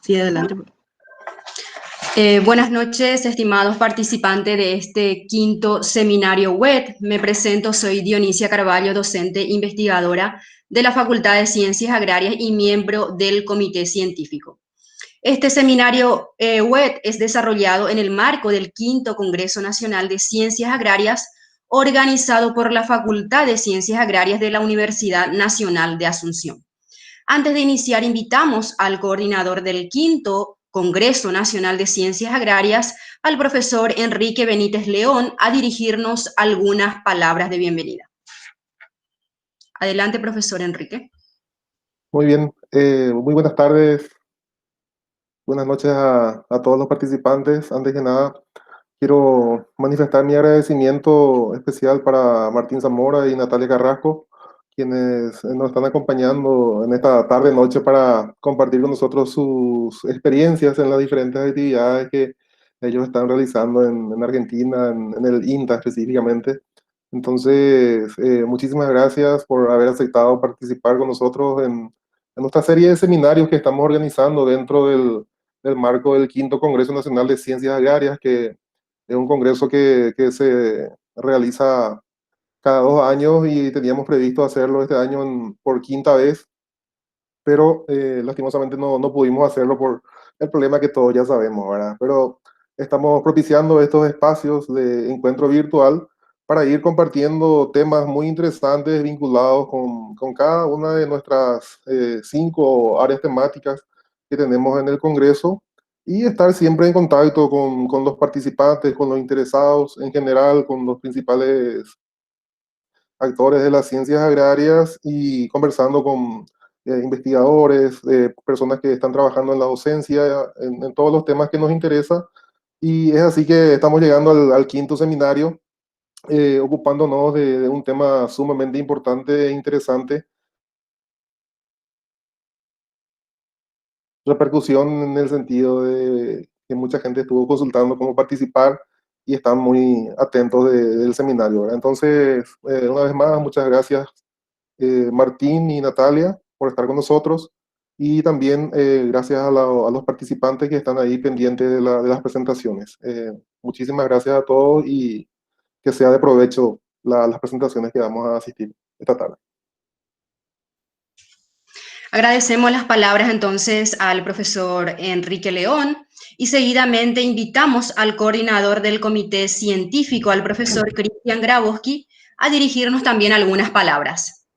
Sí, adelante. Buenas noches, estimados participantes de este quinto seminario web. Me presento, soy Dionisia Carvalho, docente investigadora de la Facultad de Ciencias Agrarias y miembro del Comité Científico. Este seminario web es desarrollado en el marco del quinto Congreso Nacional de Ciencias Agrarias, organizado por la Facultad de Ciencias Agrarias de la Universidad Nacional de Asunción. Antes de iniciar, invitamos al coordinador del quinto Congreso Nacional de Ciencias Agrarias, al profesor Enrique Benítez León, a dirigirnos algunas palabras de bienvenida. Adelante, profesor Enrique. Muy bien, muy buenas tardes, buenas noches a todos los participantes. Antes que nada, quiero manifestar mi agradecimiento especial para Martín Zamora y Natalia Carrasco, quienes nos están acompañando en esta tarde-noche para compartir con nosotros sus experiencias en las diferentes actividades que ellos están realizando en Argentina, en el INTA específicamente. Entonces, muchísimas gracias por haber aceptado participar con nosotros en nuestra serie de seminarios que estamos organizando dentro del marco del quinto Congreso Nacional de Ciencias Agrarias, que es un congreso que se realiza cada 2 años y teníamos previsto hacerlo este año por quinta vez, pero lastimosamente no pudimos hacerlo por el problema que todos ya sabemos, ¿verdad? Pero estamos propiciando estos espacios de encuentro virtual para ir compartiendo temas muy interesantes vinculados con cada una de nuestras 5 áreas temáticas que tenemos en el Congreso y estar siempre en contacto con los participantes, con los interesados en general, con los principales actores de las ciencias agrarias y conversando con investigadores, personas que están trabajando en la docencia, en todos los temas que nos interesan. Y es así que estamos llegando al quinto seminario, ocupándonos de un tema sumamente importante e interesante. Repercusión en el sentido de que mucha gente estuvo consultando cómo participar y están muy atentos del seminario, ¿verdad? Entonces, una vez más, muchas gracias Martín y Natalia por estar con nosotros y también gracias a los participantes que están ahí pendientes de las presentaciones. Muchísimas gracias a todos y que sea de provecho las presentaciones que vamos a asistir esta tarde. Agradecemos las palabras entonces al profesor Enrique León y seguidamente invitamos al coordinador del Comité Científico, al profesor Cristian Grabowski, a dirigirnos también algunas palabras.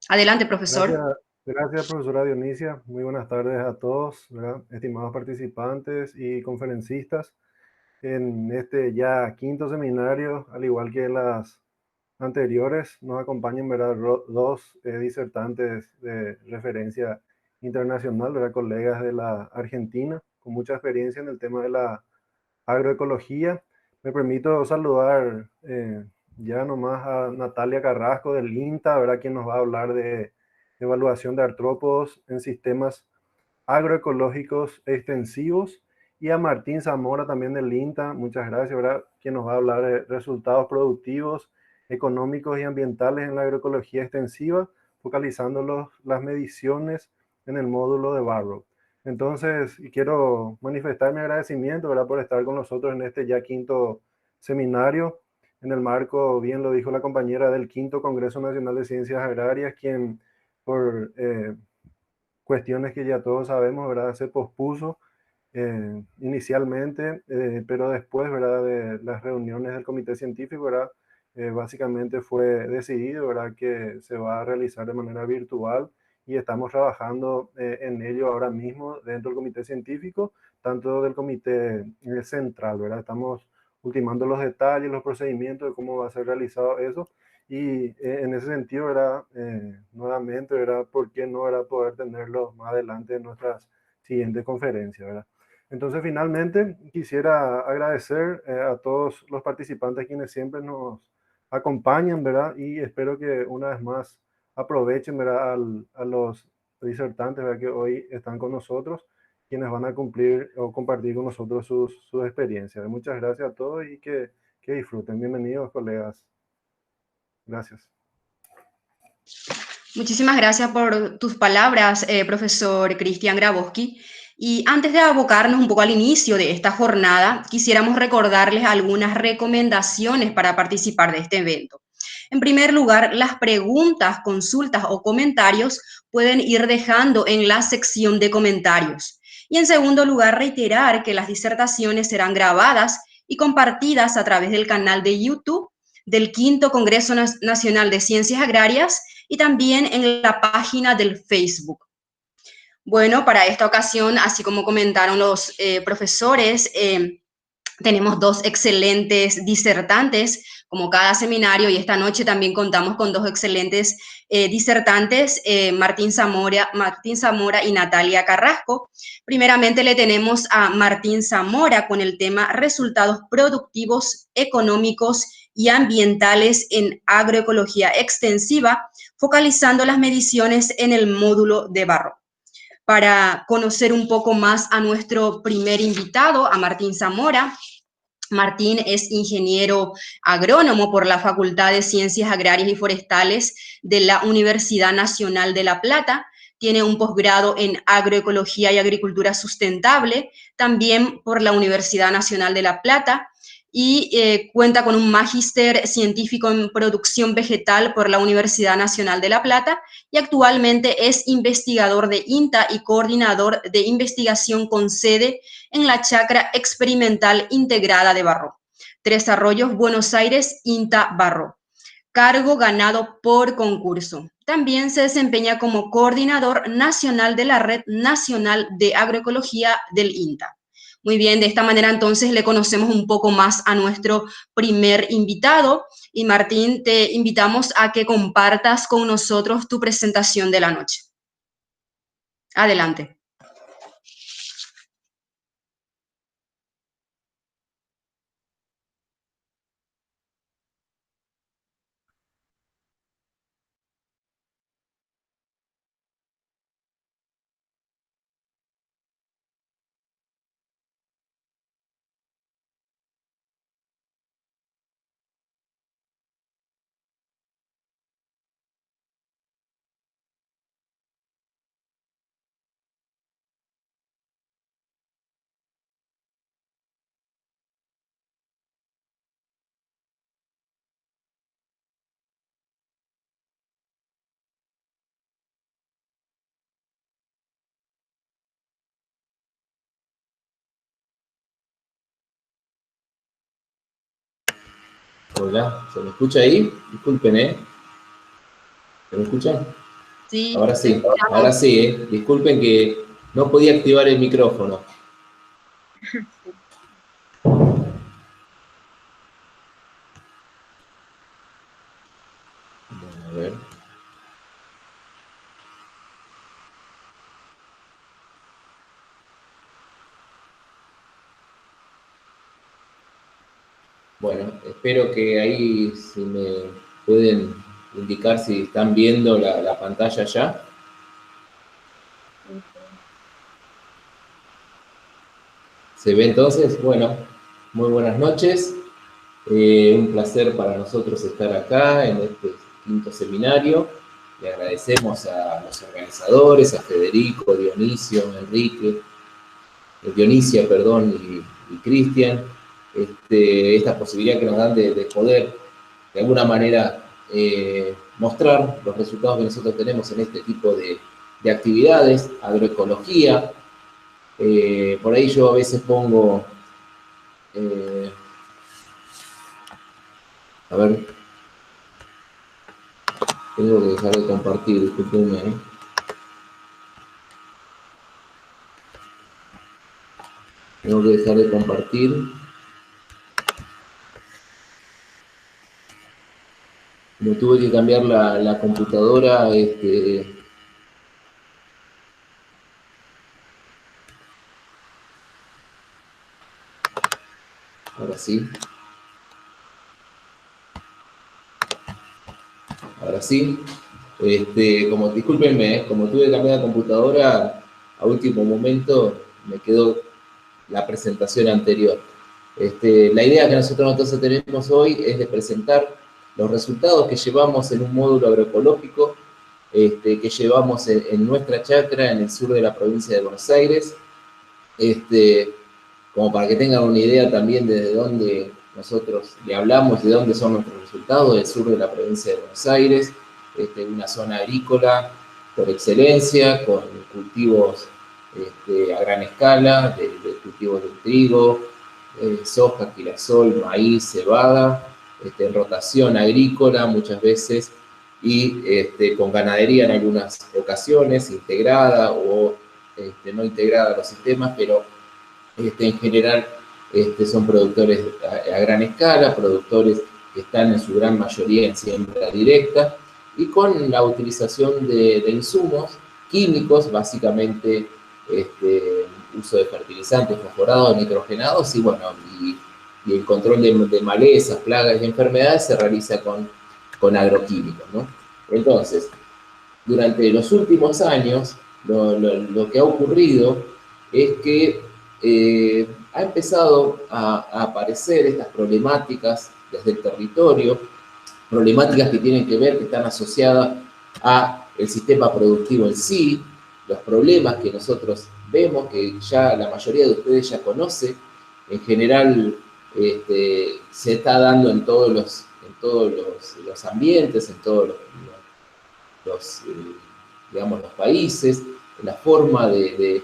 Adelante, profesor. Gracias, profesora Dionisia. Muy buenas tardes a todos, ¿verdad? Estimados participantes y conferencistas. En este ya quinto seminario, al igual que las anteriores, nos acompañan, ¿verdad? Dos disertantes de referencia internacional, ¿verdad? Colegas de la Argentina, con mucha experiencia en el tema de la agroecología. Me permito saludar ya nomás a Natalia Carrasco del INTA, ¿verdad? Quien nos va a hablar de evaluación de artrópodos en sistemas agroecológicos extensivos, y a Martín Zamora también del INTA, muchas gracias, ¿verdad? Quien nos va a hablar de resultados productivos, económicos y ambientales en la agroecología extensiva, focalizando las mediciones en el módulo de Barrow. Entonces, quiero manifestar mi agradecimiento, ¿verdad?, por estar con nosotros en este ya quinto seminario, en el marco, bien lo dijo la compañera, del quinto Congreso Nacional de Ciencias Agrarias, quien por cuestiones que ya todos sabemos, ¿verdad?, se pospuso inicialmente, pero después, ¿verdad?, de las reuniones del comité científico, ¿verdad?, básicamente fue decidido, ¿verdad?, que se va a realizar de manera virtual y estamos trabajando en ello ahora mismo dentro del comité científico, tanto del comité central, ¿verdad? Estamos ultimando los detalles, los procedimientos de cómo va a ser realizado eso. Y en ese sentido, ¿verdad? Nuevamente, ¿verdad? ¿Por qué no era poder tenerlo más adelante en nuestras siguientes conferencias, ¿verdad? Entonces, finalmente, quisiera agradecer a todos los participantes quienes siempre nos acompañan, ¿verdad? Y espero que una vez más aprovechen, ¿verdad?, a los disertantes, ¿verdad?, que hoy están con nosotros, quienes van a cumplir o compartir con nosotros sus experiencias. Muchas gracias a todos y que disfruten. Bienvenidos, colegas. Gracias. Muchísimas gracias por tus palabras, profesor Cristian Grabowski. Y antes de abocarnos un poco al inicio de esta jornada, quisiéramos recordarles algunas recomendaciones para participar de este evento. En primer lugar, las preguntas, consultas o comentarios pueden ir dejando en la sección de comentarios. Y en segundo lugar, reiterar que las disertaciones serán grabadas y compartidas a través del canal de YouTube del Quinto Congreso Nacional de Ciencias Agrarias y también en la página del Facebook. Bueno, para esta ocasión, así como comentaron los profesores, tenemos dos excelentes disertantes, como cada seminario, y esta noche también contamos con dos excelentes disertantes, Martín Zamora y Natalia Carrasco. Primeramente le tenemos a Martín Zamora con el tema Resultados productivos, económicos y ambientales en agroecología extensiva, focalizando las mediciones en el módulo de barro. Para conocer un poco más a nuestro primer invitado, a Martín Zamora. Martín es ingeniero agrónomo por la Facultad de Ciencias Agrarias y Forestales de la Universidad Nacional de La Plata. Tiene un posgrado en agroecología y agricultura sustentable, también por la Universidad Nacional de La Plata, y cuenta con un magíster científico en producción vegetal por la Universidad Nacional de La Plata, y actualmente es investigador de INTA y coordinador de investigación con sede en la Chacra Experimental Integrada de Barro. Tres Arroyos, Buenos Aires, INTA Barro. Cargo ganado por concurso. También se desempeña como coordinador nacional de la Red Nacional de Agroecología del INTA. Muy bien, de esta manera entonces le conocemos un poco más a nuestro primer invitado. Y Martín, te invitamos a que compartas con nosotros tu presentación de la noche. Adelante. Hola, ¿se me escucha ahí? Disculpen, ¿eh? ¿Se me escuchan? Sí, Ahora sí, ¿eh? Disculpen que no podía activar el micrófono. Bueno, a ver. Bueno, espero que ahí si me pueden indicar si están viendo la pantalla ya. ¿Se ve entonces? Bueno, muy buenas noches. Un placer para nosotros estar acá en este quinto seminario. Le agradecemos a los organizadores, a Federico, Dionisia, y Cristian, esta posibilidad que nos dan de poder, de alguna manera, mostrar los resultados que nosotros tenemos en este tipo de actividades, agroecología. Por ahí yo a veces pongo, a ver, tengo que dejar de compartir, discúlpenme, ¿eh? Tengo que dejar de compartir. Como tuve que cambiar la computadora, ahora sí. Ahora sí. Como, discúlpenme, como tuve que cambiar la computadora, a último momento me quedó la presentación anterior. La idea que nosotros entonces tenemos hoy es de presentar los resultados que llevamos en un módulo agroecológico que llevamos en nuestra chacra en el sur de la provincia de Buenos Aires. como para que tengan una idea también de dónde nosotros le hablamos, de dónde son nuestros resultados, del sur de la provincia de Buenos Aires, una zona agrícola por excelencia, con cultivos a gran escala, de cultivos de trigo, soja, girasol, maíz, cebada, en rotación agrícola muchas veces, y con ganadería en algunas ocasiones, integrada o no integrada a los sistemas, pero en general son productores a gran escala, productores que están en su gran mayoría en siembra directa, y con la utilización de insumos químicos, básicamente uso de fertilizantes fosforados, nitrogenados, y bueno, y el control de malezas, plagas y enfermedades se realiza con agroquímicos, ¿no? Entonces, durante los últimos años, lo que ha ocurrido es que ha empezado a aparecer estas problemáticas desde el territorio, problemáticas que tienen que ver, que están asociadas a el sistema productivo en sí, los problemas que nosotros vemos, que ya la mayoría de ustedes ya conoce, en general se está dando en todos los ambientes, en todos digamos, los países, la forma de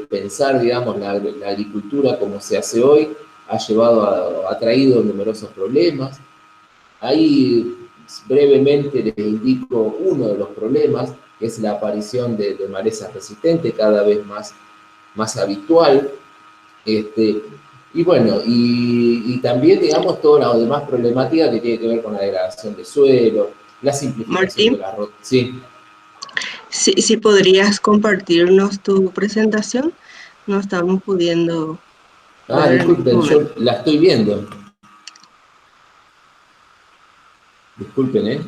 pensar, digamos, la agricultura como se hace hoy, ha traído numerosos problemas. Ahí brevemente les indico uno de los problemas, que es la aparición de malezas resistentes, cada vez más habitual. Y bueno, y también, digamos, toda la demás problemática que tiene que ver con la degradación de suelo, la simplificación Martín, de la rota. Sí. si podrías compartirnos tu presentación, no estamos pudiendo ver en este Disculpen, yo momento. la estoy viendo. Disculpen, ¿eh?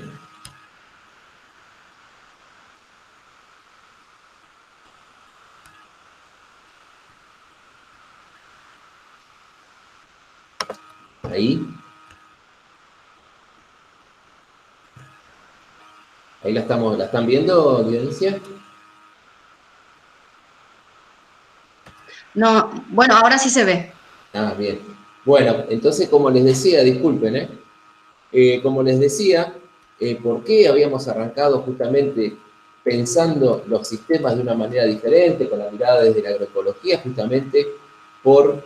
Ahí. Ahí la están viendo, Dionisia. No, bueno, ahora sí se ve. Bien. Bueno, entonces, como les decía, disculpen, como les decía, ¿por qué habíamos arrancado justamente pensando los sistemas de una manera diferente, con la mirada desde la agroecología, justamente por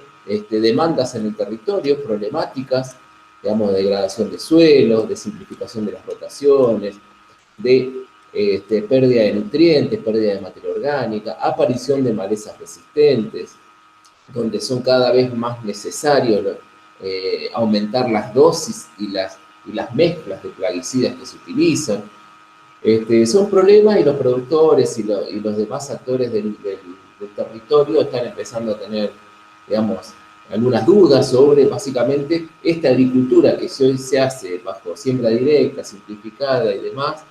demandas en el territorio, problemáticas, digamos, de degradación de suelos, de simplificación de las rotaciones, de pérdida de nutrientes, pérdida de materia orgánica, aparición de malezas resistentes, donde son cada vez más necesarios aumentar las dosis y las mezclas de plaguicidas que se utilizan. Son problemas, y los productores y los demás actores del territorio están empezando a tener, digamos, algunas dudas sobre básicamente esta agricultura que hoy se hace bajo siembra directa, simplificada y demás,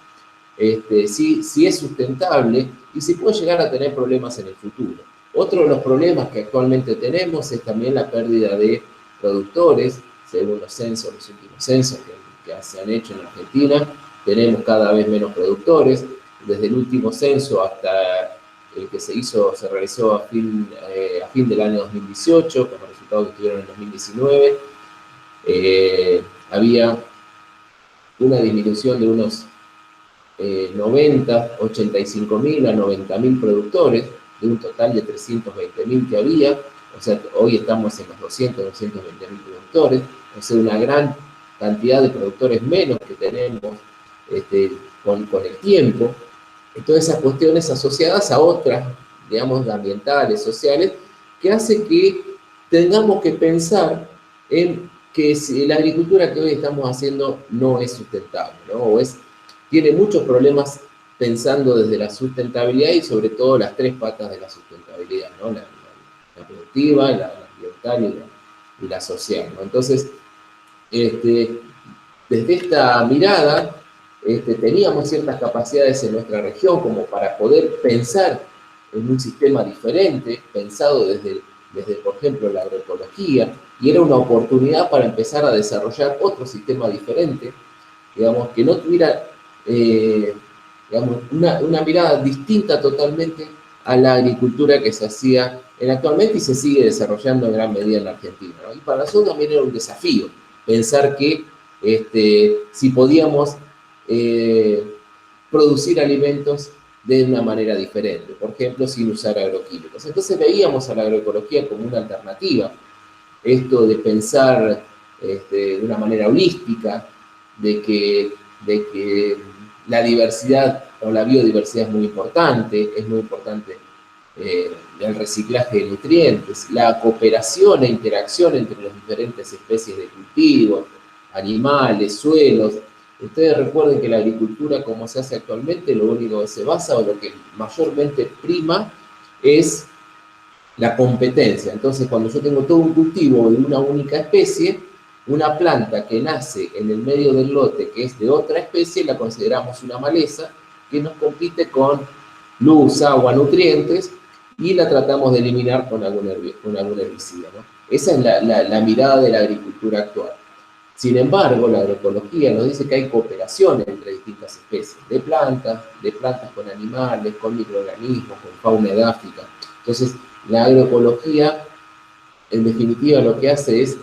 si es sustentable y si puede llegar a tener problemas en el futuro. Otro de los problemas que actualmente tenemos es también la pérdida de productores, según los últimos censos que se han hecho en Argentina. Tenemos cada vez menos productores. Desde el último censo hasta el que se realizó a fin del año 2018, con los resultados que tuvieron en 2019, había una disminución de unos 85.000 a 90.000 productores, de un total de 320.000 que había. O sea, hoy estamos en los 220.000 productores, o sea, una gran cantidad de productores menos que tenemos con el tiempo. Y todas esas cuestiones asociadas a otras, digamos, ambientales, sociales, que hacen que tengamos que pensar en que si la agricultura que hoy estamos haciendo no es sustentable, ¿no? O tiene muchos problemas pensando desde la sustentabilidad y sobre todo las tres patas de la sustentabilidad, ¿no? La productiva, la ambiental y la social, ¿no? Entonces, desde esta mirada, teníamos ciertas capacidades en nuestra región como para poder pensar en un sistema diferente, pensado desde por ejemplo, la agroecología, y era una oportunidad para empezar a desarrollar otro sistema diferente, digamos, que no tuviera digamos, una mirada distinta totalmente a la agricultura que se hacía actualmente y se sigue desarrollando en gran medida en la Argentina, ¿no? Y para nosotros también era un desafío pensar que si podíamos producir alimentos de una manera diferente, por ejemplo, sin usar agroquímicos. Entonces veíamos a la agroecología como una alternativa, esto de pensar de una manera holística, de que la diversidad o la biodiversidad es muy importante el reciclaje de nutrientes, la cooperación e interacción entre las diferentes especies de cultivo, animales, suelos. Ustedes recuerden que la agricultura como se hace actualmente, lo único que se basa o lo que mayormente prima es la competencia. Entonces, cuando yo tengo todo un cultivo de una única especie, una planta que nace en el medio del lote, que es de otra especie, la consideramos una maleza que nos compite con luz, agua, nutrientes, y la tratamos de eliminar con algún herbicida, ¿no? Esa es la mirada de la agricultura actual. Sin embargo, la agroecología nos dice que hay cooperación entre distintas especies, de plantas con animales, con microorganismos, con fauna edáfica. Entonces, la agroecología, en definitiva, lo que hace es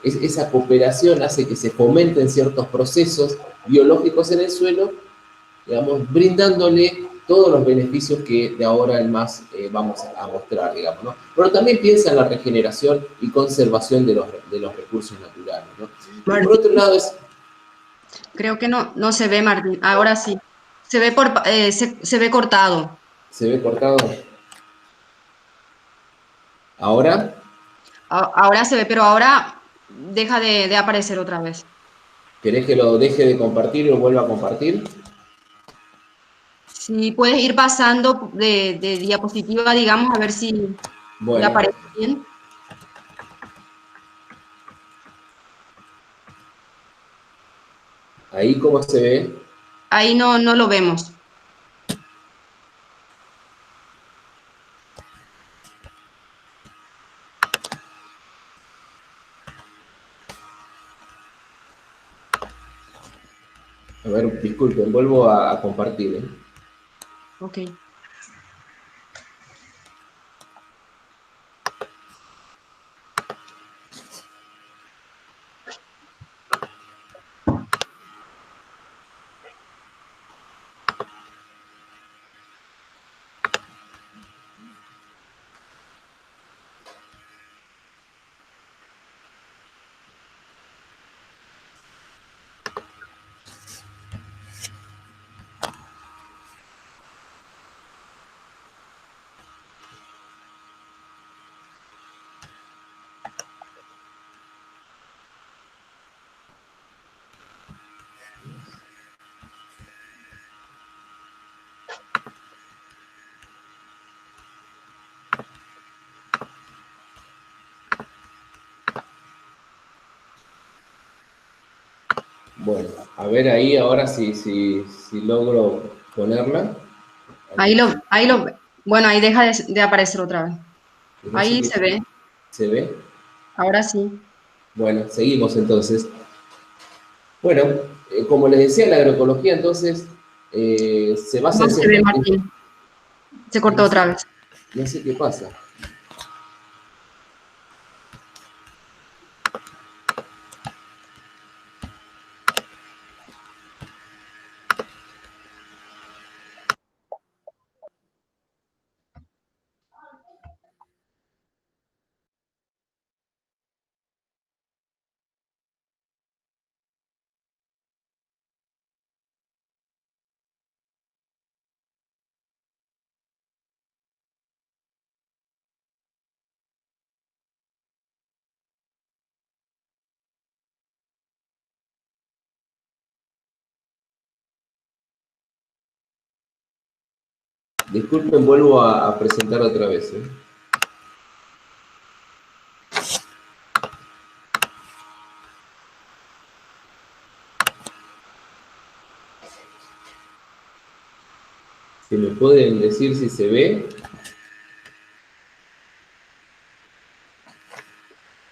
esa cooperación hace que se fomenten ciertos procesos biológicos en el suelo, digamos, brindándole todos los beneficios que de ahora en más vamos a mostrar, digamos, ¿no? Pero también piensa en la regeneración y conservación de los recursos naturales, ¿no? Y por otro lado es... Creo que no se ve, Martín. Ahora sí. Se ve cortado. ¿Se ve cortado? ¿Ahora? Ahora se ve, pero ahora deja de aparecer otra vez. ¿Querés que lo deje de compartir y lo vuelva a compartir? Si puedes ir pasando de diapositiva, digamos, a ver si le Bueno, aparece bien. ahí cómo se ve. Ahí no lo vemos. A ver, disculpen, vuelvo a compartir, ¿eh? Ok. Bueno, a ver ahí ahora si logro ponerla. Bueno, ahí deja de aparecer otra vez. No sé Ahí qué se ve. se ve. Ahora sí. Bueno, seguimos entonces. Bueno, como les decía, la agroecología entonces se basa No en se ve, ciertos... Martín. Se cortó No sé, otra vez. no sé qué pasa. Disculpen, vuelvo a presentar otra vez, ¿eh? Si me pueden decir si se ve.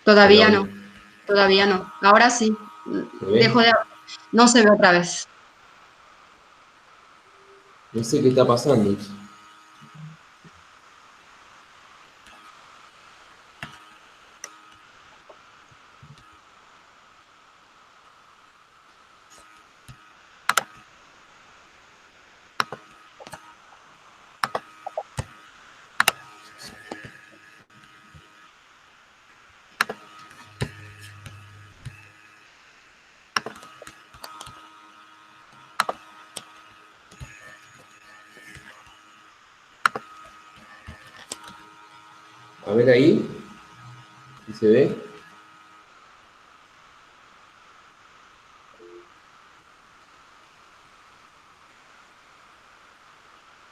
Todavía Hola, no. Todavía no. Ahora sí. ¿se ve? No se ve otra vez. No sé qué está pasando. A ver ahí, si se ve.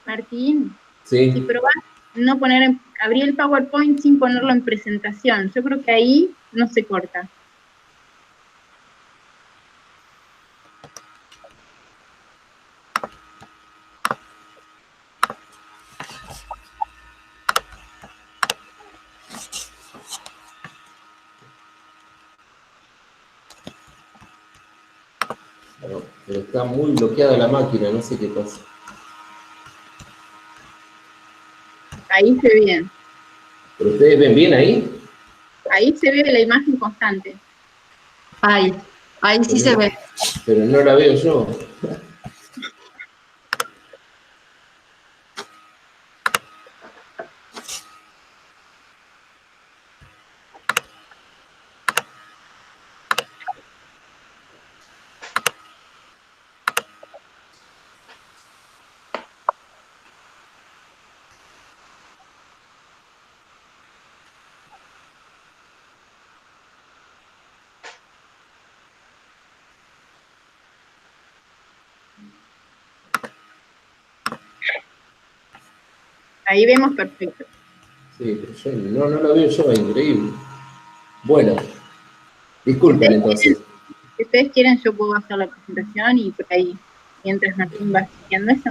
Martín, Sí. si probás no poner abrir el PowerPoint sin ponerlo en presentación, yo creo que ahí no se corta. No, pero está muy bloqueada la máquina, no sé qué pasa. Ahí se ve bien. ¿Pero ustedes ven bien ahí? Ahí se ve la imagen constante. Ahí sí se ve. Pero no la veo yo. Ahí vemos perfecto. Sí, pero yo no la veo yo, es increíble. Bueno, disculpen entonces. Si ustedes quieren, yo puedo hacer la presentación y por ahí, mientras Martín va siguiendo eso.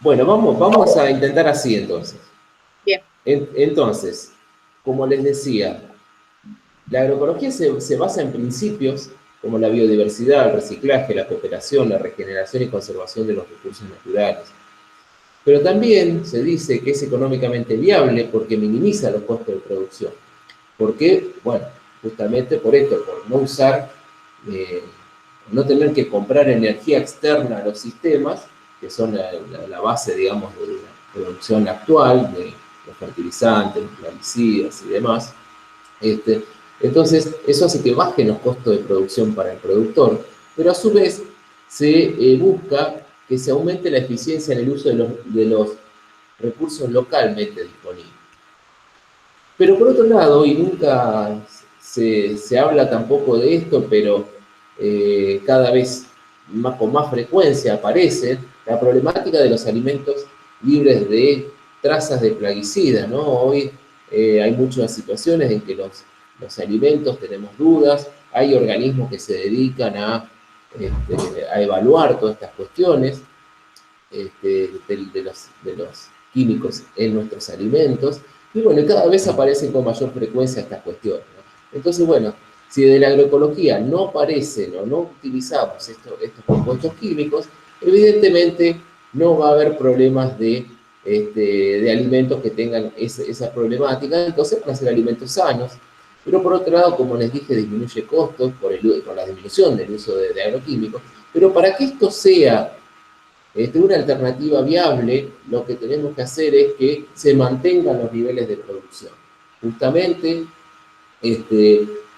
Bueno, vamos a intentar así entonces. Bien. Entonces, como les decía, la agroecología se basa en principios como la biodiversidad, el reciclaje, la cooperación, la regeneración y conservación de los recursos naturales. Pero también se dice que es económicamente viable porque minimiza los costos de producción. ¿Por qué? Bueno, justamente por esto, por no usar, no tener que comprar energía externa a los sistemas, que son la base, digamos, de la producción actual, de los fertilizantes, los plaguicidas y demás. Entonces, eso hace que bajen los costos de producción para el productor, pero a su vez se busca que se aumente la eficiencia en el uso de los recursos localmente disponibles. Pero por otro lado, y nunca se habla tampoco de esto, pero cada vez con más frecuencia aparece la problemática de los alimentos libres de trazas de plaguicida, ¿no? Hoy hay muchas situaciones en que los alimentos tenemos dudas, hay organismos que se dedican a evaluar todas estas cuestiones de los químicos en nuestros alimentos, y bueno, cada vez aparecen con mayor frecuencia estas cuestiones, ¿no? Entonces, bueno, si de la agroecología no aparecen o no utilizamos estos compuestos químicos, evidentemente no va a haber problemas de alimentos que tengan esa problemática, entonces van a ser alimentos sanos, pero por otro lado, como les dije, disminuye costos por la disminución del uso de agroquímicos, pero para que esto sea una alternativa viable, lo que tenemos que hacer es que se mantengan los niveles de producción. Justamente,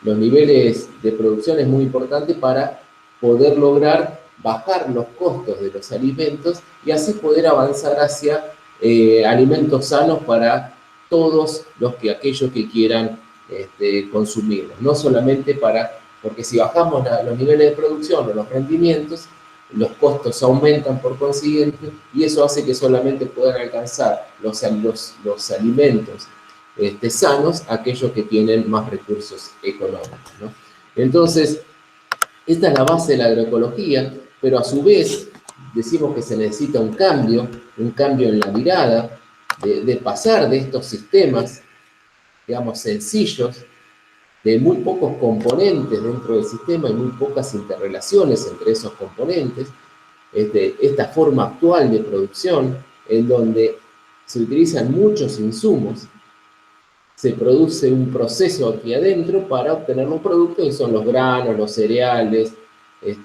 los niveles de producción es muy importante para poder lograr bajar los costos de los alimentos y así poder avanzar hacia alimentos sanos para todos aquellos que quieran consumirlos. No solamente porque si bajamos los niveles de producción o los rendimientos, los costos aumentan por consiguiente y eso hace que solamente puedan alcanzar los alimentos sanos aquellos que tienen más recursos económicos, ¿no? Entonces, esta es la base de la agroecología, pero a su vez decimos que se necesita un cambio en la mirada, de pasar de estos sistemas, digamos, sencillos, de muy pocos componentes dentro del sistema y muy pocas interrelaciones entre esos componentes, esta forma actual de producción, en donde se utilizan muchos insumos, se produce un proceso aquí adentro para obtener un producto y son los granos, los cereales,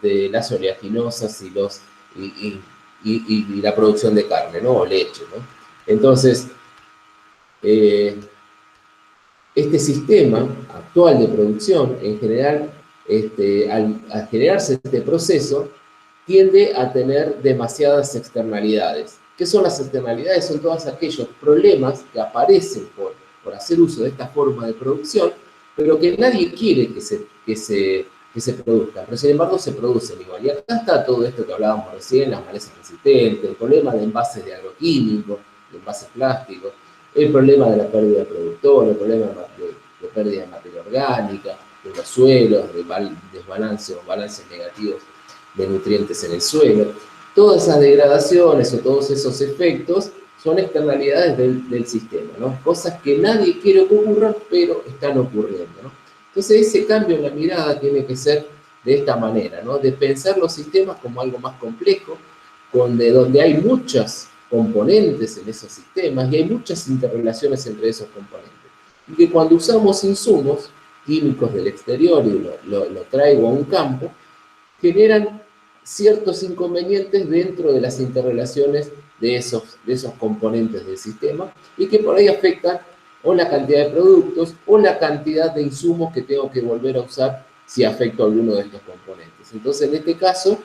las oleaginosas y la producción de carne, ¿no? O leche, ¿no? Entonces, este sistema actual de producción, en general, al generarse este proceso, tiende a tener demasiadas externalidades. ¿Qué son las externalidades? Son todos aquellos problemas que aparecen por por hacer uso de esta forma de producción, pero que nadie quiere que se produzca, pero sin embargo se producen igual. Y acá está todo esto que hablábamos recién, las malezas resistentes, el problema de envases de agroquímicos, de envases plásticos, el problema de la pérdida de productor, el problema de pérdida de materia orgánica, de los suelos, de desbalance o balances negativos de nutrientes en el suelo. Todas esas degradaciones o todos esos efectos son externalidades del sistema, ¿no? Cosas que nadie quiere que ocurran, pero están ocurriendo, ¿no? Entonces ese cambio en la mirada tiene que ser de esta manera, ¿no? De pensar los sistemas como algo más complejo, donde hay muchas componentes en esos sistemas y hay muchas interrelaciones entre esos componentes. Y que cuando usamos insumos químicos del exterior y lo traigo a un campo, generan ciertos inconvenientes dentro de las interrelaciones de esos componentes del sistema y que por ahí afectan o la cantidad de productos o la cantidad de insumos que tengo que volver a usar si afecto a alguno de estos componentes. Entonces, en este caso,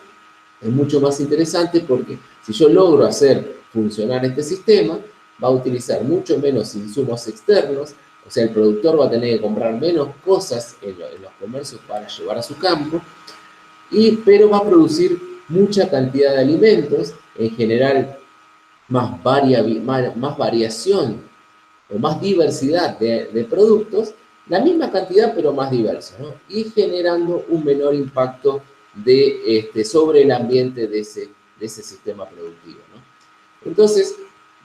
es mucho más interesante porque si yo logro hacer funcionar este sistema, va a utilizar mucho menos insumos externos, o sea, el productor va a tener que comprar menos cosas en los comercios para llevar a su campo, pero va a producir mucha cantidad de alimentos, en general más variación o más diversidad de productos, la misma cantidad pero más diversa, ¿no? Y generando un menor impacto sobre el ambiente de ese sistema productivo, ¿no? Entonces,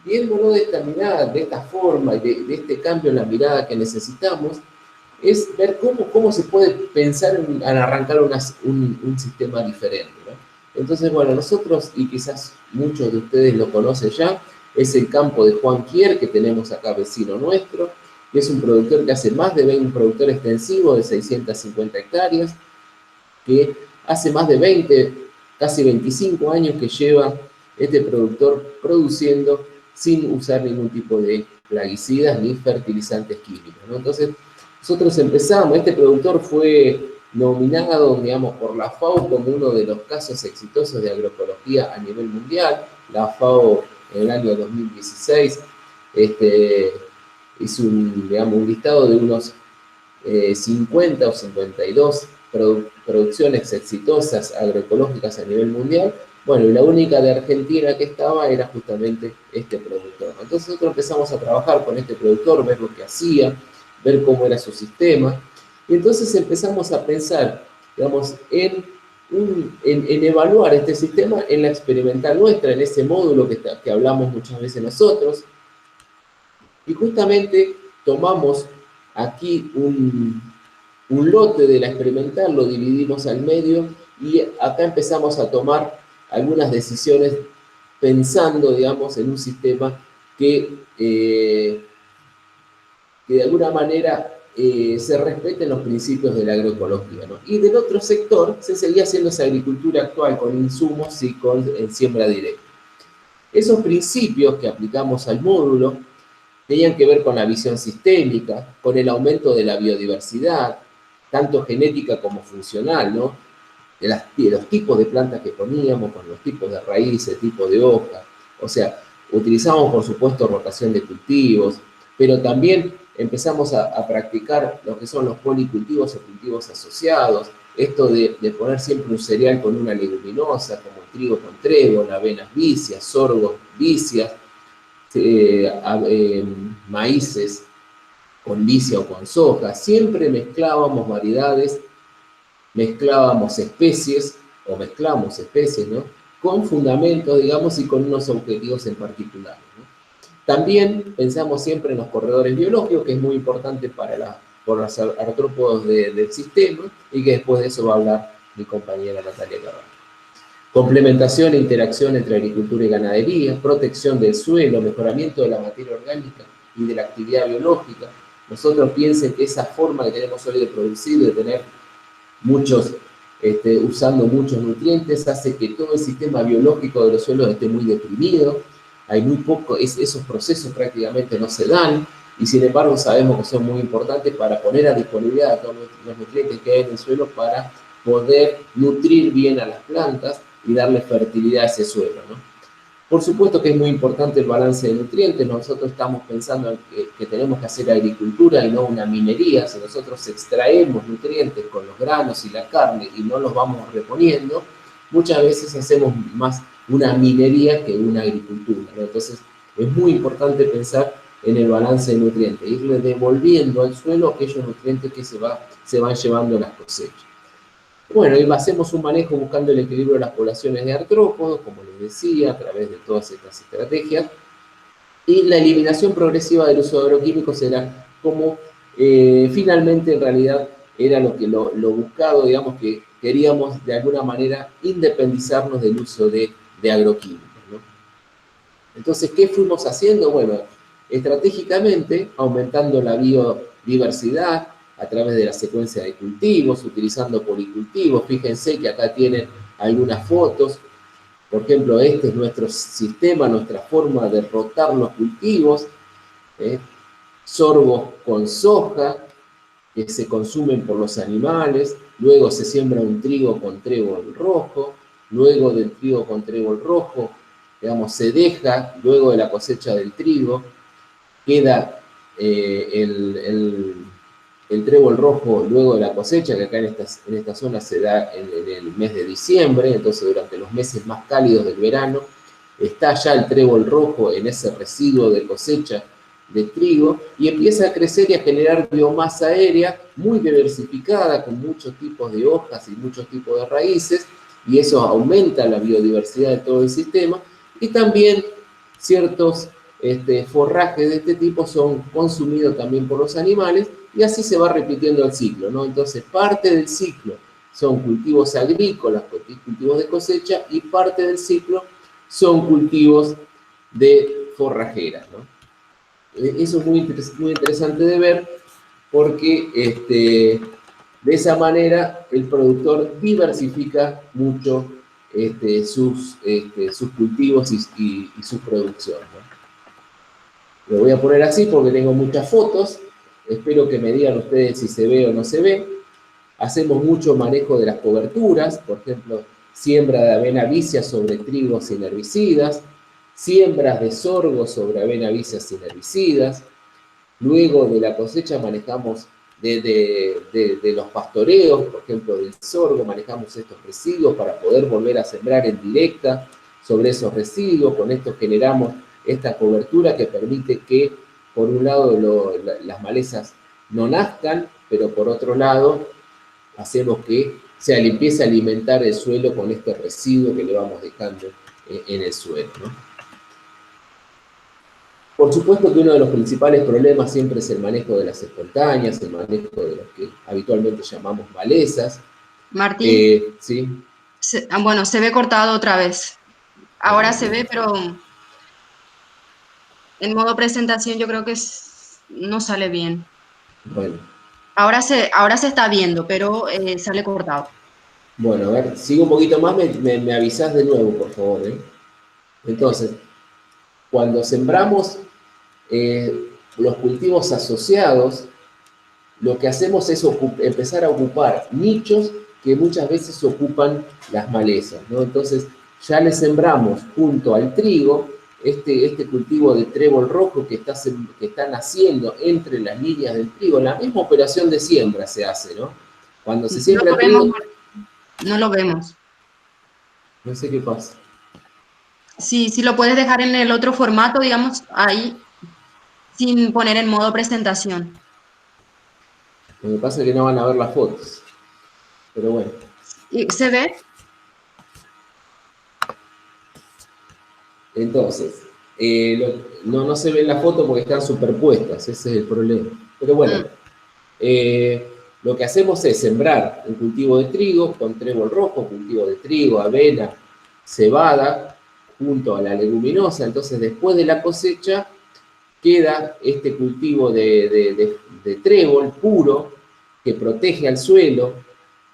viéndolo de esta mirada, de esta forma y de este cambio en la mirada que necesitamos, es ver cómo se puede pensar en arrancar un sistema diferente, ¿no? Entonces, bueno, nosotros, y quizás muchos de ustedes lo conocen ya, es el campo de Juan Quier, que tenemos acá vecino nuestro, que es un productor que hace un productor extensivo de 650 hectáreas, que hace más de casi 25 años que lleva este productor produciendo sin usar ningún tipo de plaguicidas ni fertilizantes químicos, ¿no? Entonces, nosotros empezamos, este productor fue nominado, digamos, por la FAO como uno de los casos exitosos de agroecología a nivel mundial. La FAO en el año 2016 hizo un listado de unos 50 o 52 producciones exitosas agroecológicas a nivel mundial. Bueno, y la única de Argentina que estaba era justamente este productor. Entonces nosotros empezamos a trabajar con este productor, ver lo que hacía, ver cómo era su sistema, y entonces empezamos a pensar, digamos, en evaluar este sistema en la experimental nuestra, en ese módulo que hablamos muchas veces nosotros, y justamente tomamos aquí un lote de la experimental, lo dividimos al medio, y acá empezamos a tomar algunas decisiones pensando, digamos, en un sistema que de alguna manera se respeten los principios de la agroecología, ¿no? Y del otro sector se seguía haciendo esa agricultura actual con insumos y en siembra directa. Esos principios que aplicamos al módulo tenían que ver con la visión sistémica, con el aumento de la biodiversidad, tanto genética como funcional, ¿no? De los tipos de plantas que poníamos, con los tipos de raíces, tipos de hojas. O sea, utilizamos, por supuesto, rotación de cultivos, pero también empezamos a practicar lo que son los policultivos o cultivos asociados, esto de poner siempre un cereal con una leguminosa, como el trigo con trébol, avenas vicias, sorgos vicias, maíces con vicia o con soja. Siempre mezclábamos variedades, mezclábamos especies, o mezclamos especies, ¿no? Con fundamentos, digamos, y con unos objetivos en particular, ¿no? También pensamos siempre en los corredores biológicos, que es muy importante por los artrópodos del sistema, y que después de eso va a hablar mi compañera Natalia Carvalho. Complementación e interacción entre agricultura y ganadería, protección del suelo, mejoramiento de la materia orgánica y de la actividad biológica. Nosotros piensen que esa forma que tenemos hoy de producir, de tener usando muchos nutrientes, hace que todo el sistema biológico de los suelos esté muy deprimido. Hay muy poco, esos procesos prácticamente no se dan, y sin embargo sabemos que son muy importantes para poner a disponibilidad todos los nutrientes que hay en el suelo para poder nutrir bien a las plantas y darle fertilidad a ese suelo, ¿no? Por supuesto que es muy importante el balance de nutrientes. Nosotros estamos pensando en que tenemos que hacer agricultura y no una minería. Si nosotros extraemos nutrientes con los granos y la carne y no los vamos reponiendo, muchas veces hacemos más una minería que una agricultura, ¿no? Entonces es muy importante pensar en el balance de nutrientes, irle devolviendo al suelo aquellos nutrientes que se van llevando en las cosechas. Bueno, y hacemos un manejo buscando el equilibrio de las poblaciones de artrópodos, como les decía, a través de todas estas estrategias. Y la eliminación progresiva del uso de agroquímicos era como finalmente en realidad era lo buscado, digamos, que queríamos de alguna manera independizarnos del uso de agroquímicos, ¿no? Entonces, ¿qué fuimos haciendo? Bueno, estratégicamente aumentando la biodiversidad a través de la secuencia de cultivos, utilizando policultivos. Fíjense que acá tienen algunas fotos. Por ejemplo, este es nuestro sistema, nuestra forma de rotar los cultivos. Sorgo con soja, que se consumen por los animales. Luego se siembra un trigo con trébol rojo. Luego del trigo con trébol rojo, digamos, se deja, luego de la cosecha del trigo, queda el trébol rojo luego de la cosecha, que acá en esta zona se da en el mes de diciembre. Entonces durante los meses más cálidos del verano está ya el trébol rojo en ese residuo de cosecha de trigo y empieza a crecer y a generar biomasa aérea muy diversificada con muchos tipos de hojas y muchos tipos de raíces, y eso aumenta la biodiversidad de todo el sistema. Y también ciertos forrajes de este tipo son consumidos también por los animales, y así se va repitiendo el ciclo, ¿no? Entonces, parte del ciclo son cultivos agrícolas, cultivos de cosecha, y parte del ciclo son cultivos de forrajeras, ¿no? Eso es muy interesante de ver, porque de esa manera el productor diversifica mucho sus cultivos y su producción, ¿no? Lo voy a poner así porque tengo muchas fotos. Espero que me digan ustedes si se ve o no se ve. Hacemos mucho manejo de las coberturas, por ejemplo, siembra de avena vicia sobre trigo sin herbicidas, siembras de sorgo sobre avena vicia sin herbicidas. Luego de la cosecha manejamos de los pastoreos, por ejemplo, del sorgo, manejamos estos residuos para poder volver a sembrar en directa sobre esos residuos. Con esto generamos esta cobertura que permite que, por un lado, las malezas no nazcan, pero por otro lado, hacemos que se empiece a alimentar el suelo con este residuo que le vamos dejando en el suelo, ¿no? Por supuesto que uno de los principales problemas siempre es el manejo de las espontáneas, el manejo de lo que habitualmente llamamos malezas. Martín, ¿sí? Bueno, se ve cortado otra vez. Ahora se ve, pero en modo presentación yo creo que no sale bien. Bueno. Ahora se está viendo, pero sale cortado. Bueno, a ver, sigo un poquito más, me avisás de nuevo, por favor, ¿eh? Entonces, cuando sembramos los cultivos asociados, lo que hacemos es empezar a ocupar nichos que muchas veces ocupan las malezas, ¿no? Entonces, ya le sembramos junto al trigo este cultivo de trébol rojo que está naciendo entre las líneas del trigo. La misma operación de siembra se hace, ¿no? Cuando se siembra el trigo... No lo vemos. No sé qué pasa. Sí, si lo puedes dejar en el otro formato, digamos, ahí, sin poner en modo presentación. Lo que pasa es que no van a ver las fotos. Pero bueno. ¿Se ve? Entonces, no se ve en la foto porque están superpuestas, ese es el problema. Pero bueno, lo que hacemos es sembrar un cultivo de trigo con trébol rojo, cultivo de trigo, avena, cebada, junto a la leguminosa. Entonces, después de la cosecha, queda este cultivo de trébol puro que protege al suelo,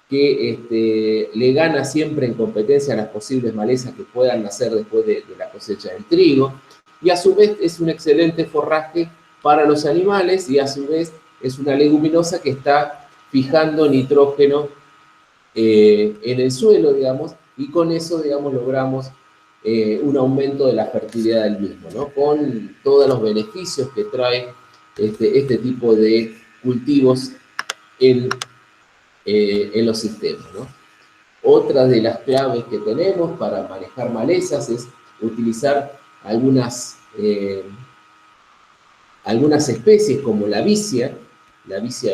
que le gana siempre en competencia a las posibles malezas que puedan nacer después de la cosecha del trigo, y a su vez es un excelente forraje para los animales, y a su vez es una leguminosa que está fijando nitrógeno en el suelo, digamos, y con eso, digamos, logramos un aumento de la fertilidad del mismo, ¿no? Con todos los beneficios que trae este tipo de cultivos en los sistemas, ¿no? Otra de las claves que tenemos para manejar malezas es utilizar algunas especies como la vicia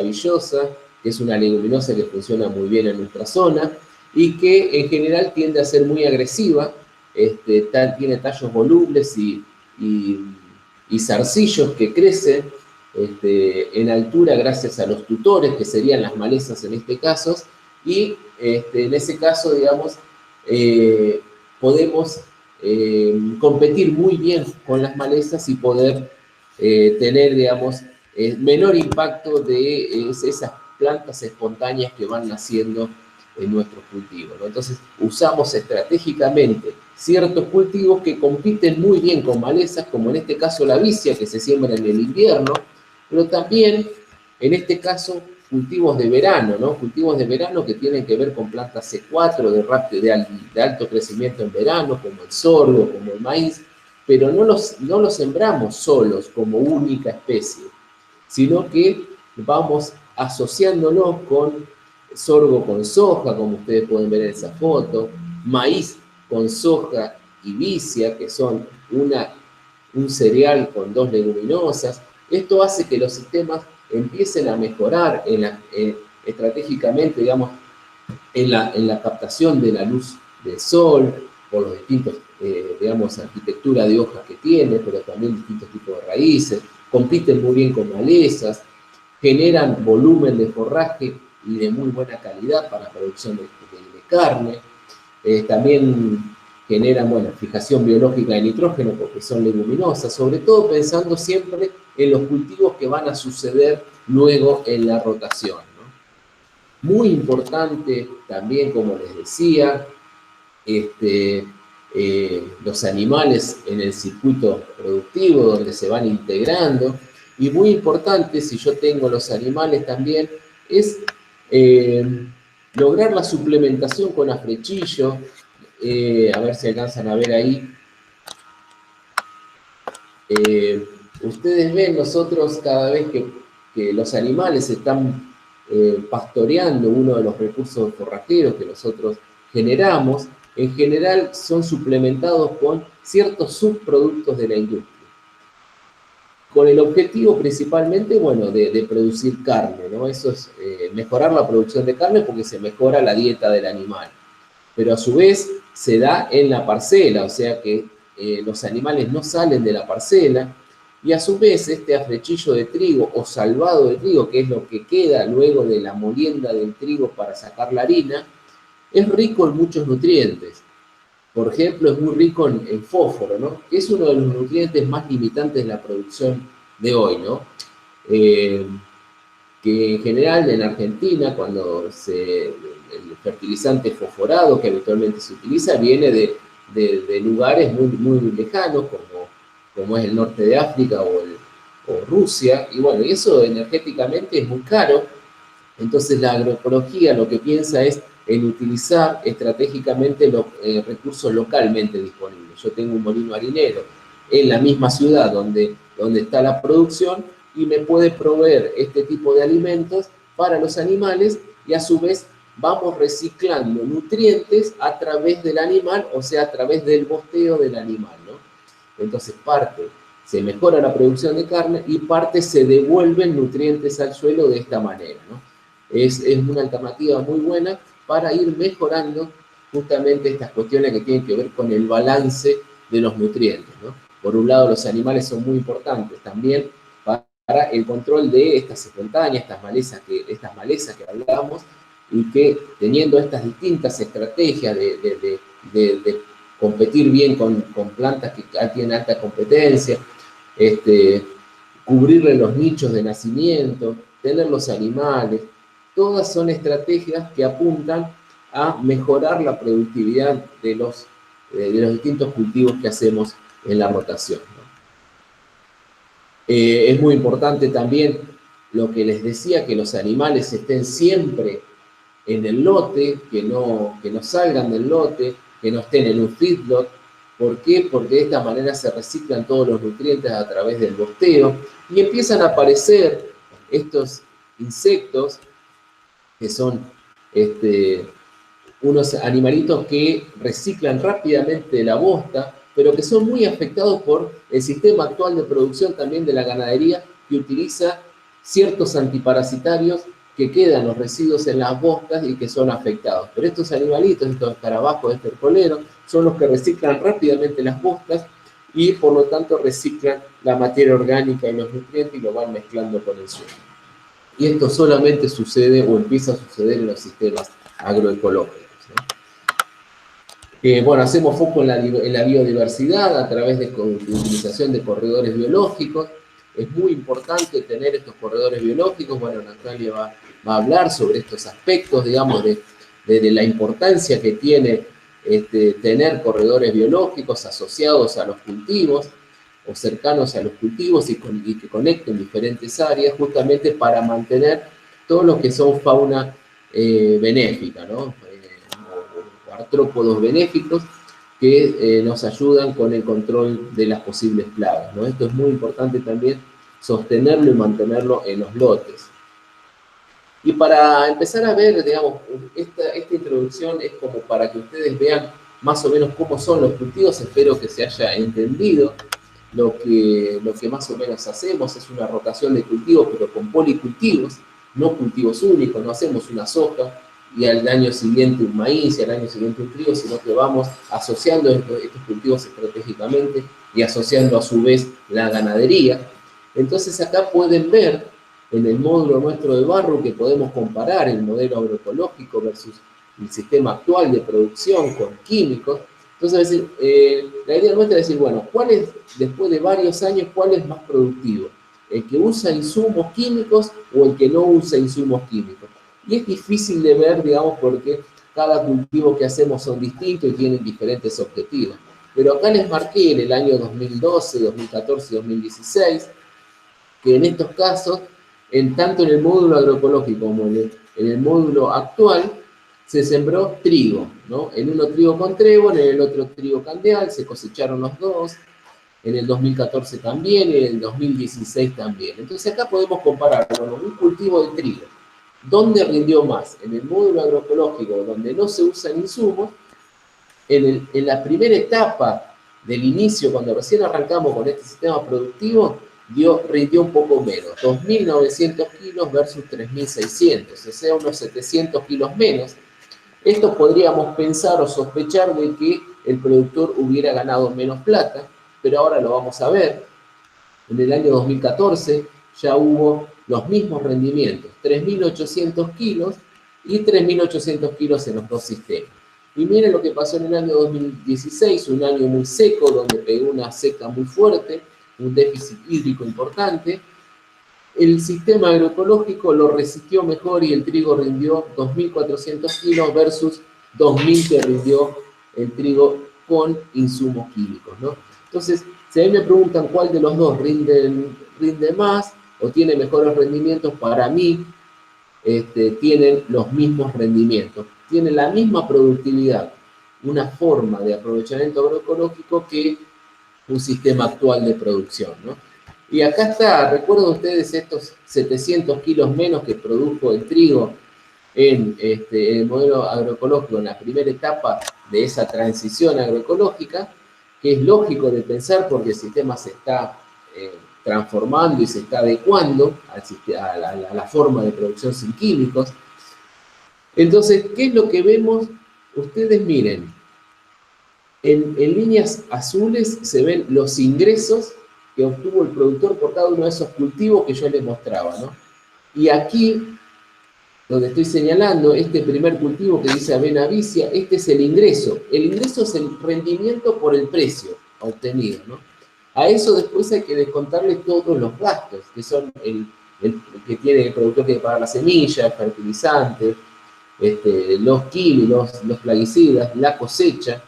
villosa, que es una leguminosa que funciona muy bien en nuestra zona y que en general tiende a ser muy agresiva, tiene tallos volubles y zarcillos que crecen en altura gracias a los tutores, que serían las malezas en este caso, y en ese caso, digamos, podemos competir muy bien con las malezas y poder tener, digamos, menor impacto de esas plantas espontáneas que van naciendo en nuestros cultivos, ¿no? Entonces, usamos estratégicamente ciertos cultivos que compiten muy bien con malezas, como en este caso la vicia, que se siembra en el invierno, pero también, en este caso, cultivos de verano, ¿no? Cultivos de verano que tienen que ver con plantas C4 de alto crecimiento en verano, como el sorgo, como el maíz, pero no los sembramos solos como única especie, sino que vamos asociándonos con sorgo con soja, como ustedes pueden ver en esa foto, maíz con soja y vicia, que son un cereal con dos leguminosas. Esto hace que los sistemas empiecen a mejorar estratégicamente, digamos, en la captación de la luz del sol, por los distintos, digamos, arquitectura de hojas que tiene, pero también distintos tipos de raíces, compiten muy bien con malezas, generan volumen de forraje y de muy buena calidad para producción de carne, también generan, bueno, fijación biológica de nitrógeno porque son leguminosas, sobre todo pensando siempre en los cultivos que van a suceder luego en la rotación, ¿no? Muy importante también, como les decía, los animales en el circuito productivo donde se van integrando, y muy importante, si yo tengo los animales también, es lograr la suplementación con afrechillo. A ver si alcanzan a ver ahí. Ustedes ven, nosotros cada vez que los animales están pastoreando, uno de los recursos forrajeros que nosotros generamos, en general son suplementados con ciertos subproductos de la industria, con el objetivo principalmente, bueno, de producir carne, ¿no? Eso es mejorar la producción de carne porque se mejora la dieta del animal, pero a su vez se da en la parcela, o sea que los animales no salen de la parcela, y a su vez este afrechillo de trigo o salvado de trigo, que es lo que queda luego de la molienda del trigo para sacar la harina, es rico en muchos nutrientes. Por ejemplo, es muy rico en fósforo, ¿no? Que es uno de los nutrientes más limitantes de la producción de hoy, ¿no? Que en general en Argentina, cuando el fertilizante fosforado que habitualmente se utiliza viene de lugares muy, muy lejanos, como es el norte de África o Rusia, y bueno, y eso energéticamente es muy caro. Entonces la agroecología lo que piensa es en utilizar estratégicamente los recursos localmente disponibles. Yo tengo un molino harinero en la misma ciudad donde está la producción y me puede proveer este tipo de alimentos para los animales, y a su vez vamos reciclando nutrientes a través del animal, o sea, a través del bosteo del animal, ¿no? Entonces parte se mejora la producción de carne y parte se devuelven nutrientes al suelo de esta manera, ¿no? Es una alternativa muy buena para ir mejorando justamente estas cuestiones que tienen que ver con el balance de los nutrientes, ¿no? Por un lado, los animales son muy importantes también para el control de estas espontáneas, estas malezas que hablamos, y que teniendo estas distintas estrategias de competir bien con plantas que tienen alta competencia, cubrirle los nichos de nacimiento, tener los animales, todas son estrategias que apuntan a mejorar la productividad de los distintos cultivos que hacemos en la rotación, ¿no? Es muy importante también lo que les decía, que los animales estén siempre en el lote, que no salgan del lote, que no estén en un feedlot, ¿Por qué? Porque de esta manera se reciclan todos los nutrientes a través del bosteo y empiezan a aparecer estos insectos que son unos animalitos que reciclan rápidamente la bosta, pero que son muy afectados por el sistema actual de producción también de la ganadería, que utiliza ciertos antiparasitarios que quedan los residuos en las bostas y que son afectados. Pero estos animalitos, estos escarabajos estercoleros, son los que reciclan rápidamente las bostas y por lo tanto reciclan la materia orgánica y los nutrientes y lo van mezclando con el suelo. Y esto solamente sucede o empieza a suceder en los sistemas agroecológicos, ¿no? Bueno, hacemos foco en la biodiversidad a través de utilización de corredores biológicos. Es muy importante tener estos corredores biológicos. Bueno, Natalia va a hablar sobre estos aspectos, digamos, de la importancia que tiene tener corredores biológicos asociados a los cultivos o cercanos a los cultivos y que conecten diferentes áreas justamente para mantener todo lo que son fauna benéfica, ¿no? O artrópodos benéficos que nos ayudan con el control de las posibles plagas, ¿no? Esto es muy importante también, sostenerlo y mantenerlo en los lotes. Y para empezar a ver, digamos, esta introducción es como para que ustedes vean más o menos cómo son los cultivos. Espero que se haya entendido lo que más o menos hacemos. Es una rotación de cultivos, pero con policultivos, no cultivos únicos. No hacemos una soja y al año siguiente un maíz y al año siguiente un trigo, sino que vamos asociando estos cultivos estratégicamente y asociando a su vez la ganadería. Entonces acá pueden ver en el módulo nuestro de barro que podemos comparar el modelo agroecológico versus el sistema actual de producción con químicos. Entonces, la idea nuestra es decir, bueno, después de varios años, ¿cuál es más productivo? ¿El que usa insumos químicos o el que no usa insumos químicos? Y es difícil de ver, digamos, porque cada cultivo que hacemos son distintos y tienen diferentes objetivos. Pero acá les marqué en el año 2012, 2014 y 2016, que en estos casos, tanto en el módulo agroecológico como en el módulo actual, se sembró trigo, ¿no? En uno trigo con trébol, en el otro trigo candeal, se cosecharon los dos, en el 2014 también, y en el 2016 también. Entonces acá podemos comparar con un cultivo de trigo. ¿Dónde rindió más? En el módulo agroecológico, donde no se usan insumos, en la primera etapa del inicio, cuando recién arrancamos con este sistema productivo, rindió un poco menos, 2.900 kilos versus 3.600, o sea, unos 700 kilos menos. Esto podríamos pensar o sospechar de que el productor hubiera ganado menos plata, pero ahora lo vamos a ver. En el año 2014 ya hubo los mismos rendimientos, 3.800 kilos y 3.800 kilos en los dos sistemas. Y miren lo que pasó en el año 2016, un año muy seco, donde pegó una seca muy fuerte, un déficit hídrico importante. El sistema agroecológico lo resistió mejor y el trigo rindió 2.400 kilos versus 2.000 que rindió el trigo con insumos químicos, ¿no? Entonces, si a mí me preguntan cuál de los dos rinde más o tiene mejores rendimientos, para mí tienen los mismos rendimientos, tienen la misma productividad, una forma de aprovechamiento agroecológico que un sistema actual de producción, ¿no? Y acá está, ¿recuerdan ustedes estos 700 kilos menos que produjo el trigo en el modelo agroecológico en la primera etapa de esa transición agroecológica? Que es lógico de pensar porque el sistema se está transformando y se está adecuando a la forma de producción sin químicos. Entonces, ¿qué es lo que vemos? Ustedes miren, en líneas azules se ven los ingresos que obtuvo el productor por cada uno de esos cultivos que yo les mostraba, ¿no? Y aquí, donde estoy señalando, este primer cultivo que dice avena vicia, este es el ingreso. El ingreso es el rendimiento por el precio obtenido, ¿no? A eso después hay que descontarle todos los gastos, que son el que tiene el productor que pagar la semilla, el fertilizante, los químicos, los plaguicidas, la cosecha,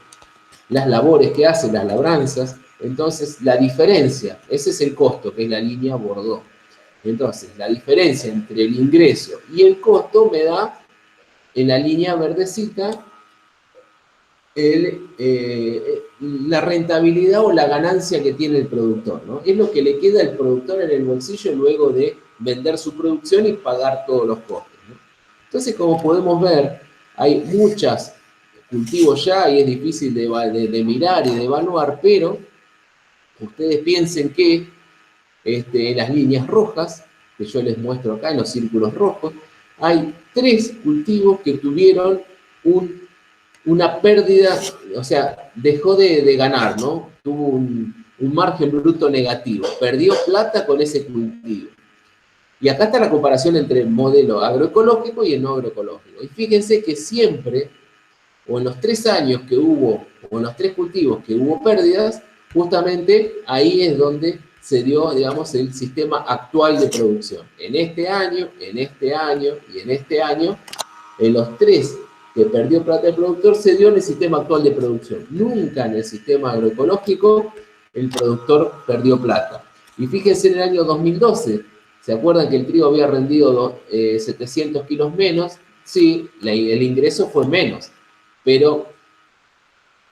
las labores que hace, las labranzas. Entonces, la diferencia, ese es el costo, que es la línea Bordeaux. Entonces, la diferencia entre el ingreso y el costo me da, en la línea verdecita, la rentabilidad o la ganancia que tiene el productor, ¿no? Es lo que le queda al productor en el bolsillo luego de vender su producción y pagar todos los costes, ¿no? Entonces, como podemos ver, hay muchos cultivos ya y es difícil de mirar y de evaluar, pero ustedes piensen que en las líneas rojas, que yo les muestro acá en los círculos rojos, hay 3 cultivos que tuvieron una pérdida, o sea, dejó de ganar, ¿no? Tuvo un margen bruto negativo, perdió plata con ese cultivo. Y acá está la comparación entre el modelo agroecológico y el no agroecológico. Y fíjense que siempre, o en los 3 años que hubo, o en los 3 cultivos que hubo pérdidas, justamente ahí es donde se dio, digamos, el sistema actual de producción. En este año, en este año y en este año, en los 3 que perdió plata el productor, se dio en el sistema actual de producción. Nunca en el sistema agroecológico el productor perdió plata. Y fíjense en el año 2012, ¿se acuerdan que el trigo había rendido 700 kilos menos? Sí, el ingreso fue menos, pero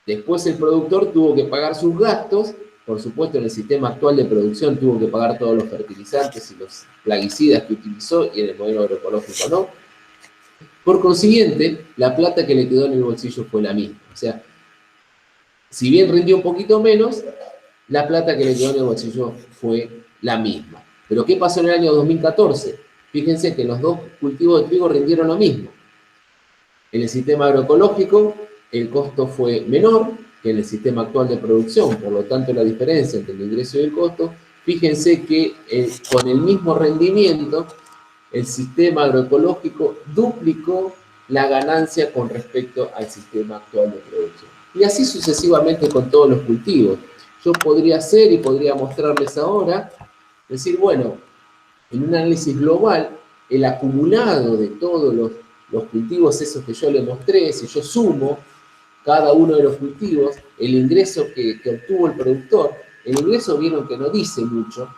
después el productor tuvo que pagar sus gastos. Por supuesto, en el sistema actual de producción tuvo que pagar todos los fertilizantes y los plaguicidas que utilizó, y en el modelo agroecológico no. Por consiguiente, la plata que le quedó en el bolsillo fue la misma. O sea, si bien rindió un poquito menos, la plata que le quedó en el bolsillo fue la misma. Pero ¿qué pasó en el año 2014? Fíjense que los 2 cultivos de trigo rindieron lo mismo. En el sistema agroecológico, el costo fue menor que en el sistema actual de producción, por lo tanto la diferencia entre el ingreso y el costo, fíjense que con el mismo rendimiento, el sistema agroecológico duplicó la ganancia con respecto al sistema actual de producción. Y así sucesivamente con todos los cultivos. Yo podría hacer y podría mostrarles ahora, decir, bueno, en un análisis global, el acumulado de todos los cultivos esos que yo les mostré, si yo sumo cada uno de los cultivos, el ingreso que obtuvo el productor, el ingreso vieron que no dice mucho,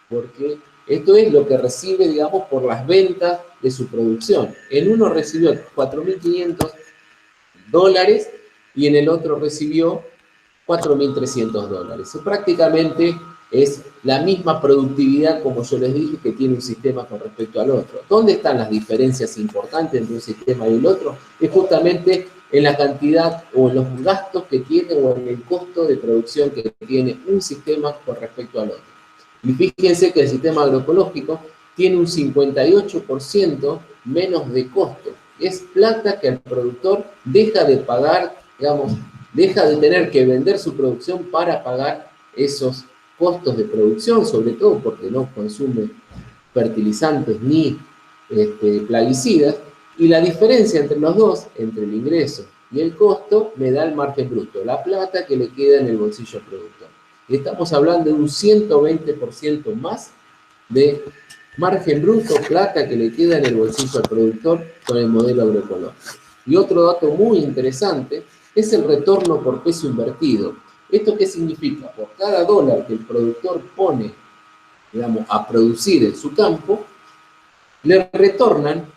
porque esto es lo que recibe, digamos, por las ventas de su producción. En uno recibió $4.500 y en el otro recibió $4.300. Prácticamente es la misma productividad, como yo les dije, que tiene un sistema con respecto al otro. ¿Dónde están las diferencias importantes entre un sistema y el otro? Es justamente en la cantidad o en los gastos que tiene o en el costo de producción que tiene un sistema con respecto al otro. Y fíjense que el sistema agroecológico tiene un 58% menos de costo. Es plata que el productor deja de pagar, digamos, deja de tener que vender su producción para pagar esos costos de producción, sobre todo porque no consume fertilizantes ni plaguicidas. Y la diferencia entre los dos, entre el ingreso y el costo, me da el margen bruto, la plata que le queda en el bolsillo al productor. Y estamos hablando de un 120% más de margen bruto, plata que le queda en el bolsillo al productor con el modelo agroecológico. Y otro dato muy interesante es el retorno por peso invertido. ¿Esto qué significa? Por cada dólar que el productor pone, digamos, a producir en su campo, le retornan,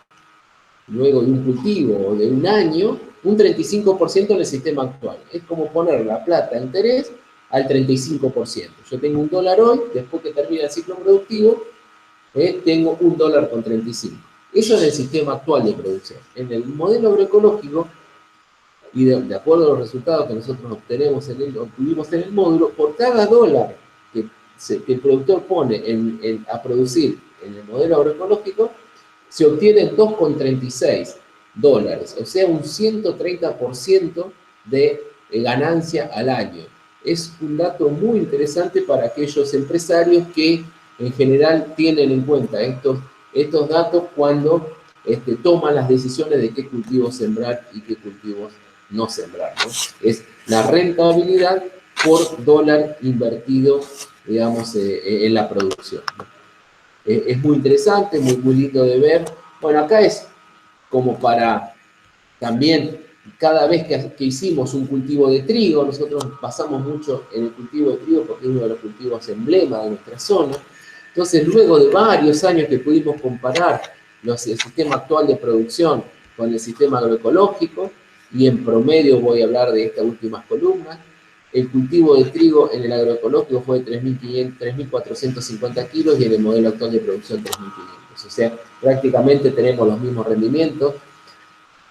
luego de un cultivo o de un año, un 35% en el sistema actual. Es como poner la plata a interés al 35%. Yo tengo $1 hoy, después que termina el ciclo productivo, tengo $1.35. Eso es el sistema actual de producción. En el modelo agroecológico, y de acuerdo a los resultados que nosotros obtuvimos en el módulo, por cada dólar que el productor pone a producir en el modelo agroecológico, se obtienen $2.36, o sea, un 130% de ganancia al año. Es un dato muy interesante para aquellos empresarios que en general tienen en cuenta estos datos cuando toman las decisiones de qué cultivos sembrar y qué cultivos no sembrar, ¿no? Es la rentabilidad por dólar invertido, digamos, en la producción, ¿no? Es muy interesante, muy lindo de ver. Bueno, acá es como para también, cada vez que hicimos un cultivo de trigo, nosotros basamos mucho en el cultivo de trigo porque es uno de los cultivos emblema de nuestra zona. Entonces, luego de varios años que pudimos comparar el sistema actual de producción con el sistema agroecológico, y en promedio voy a hablar de estas últimas columnas. El cultivo de trigo en el agroecológico fue de 3.450 kilos y en el modelo actual de producción 3.500. O sea, prácticamente tenemos los mismos rendimientos.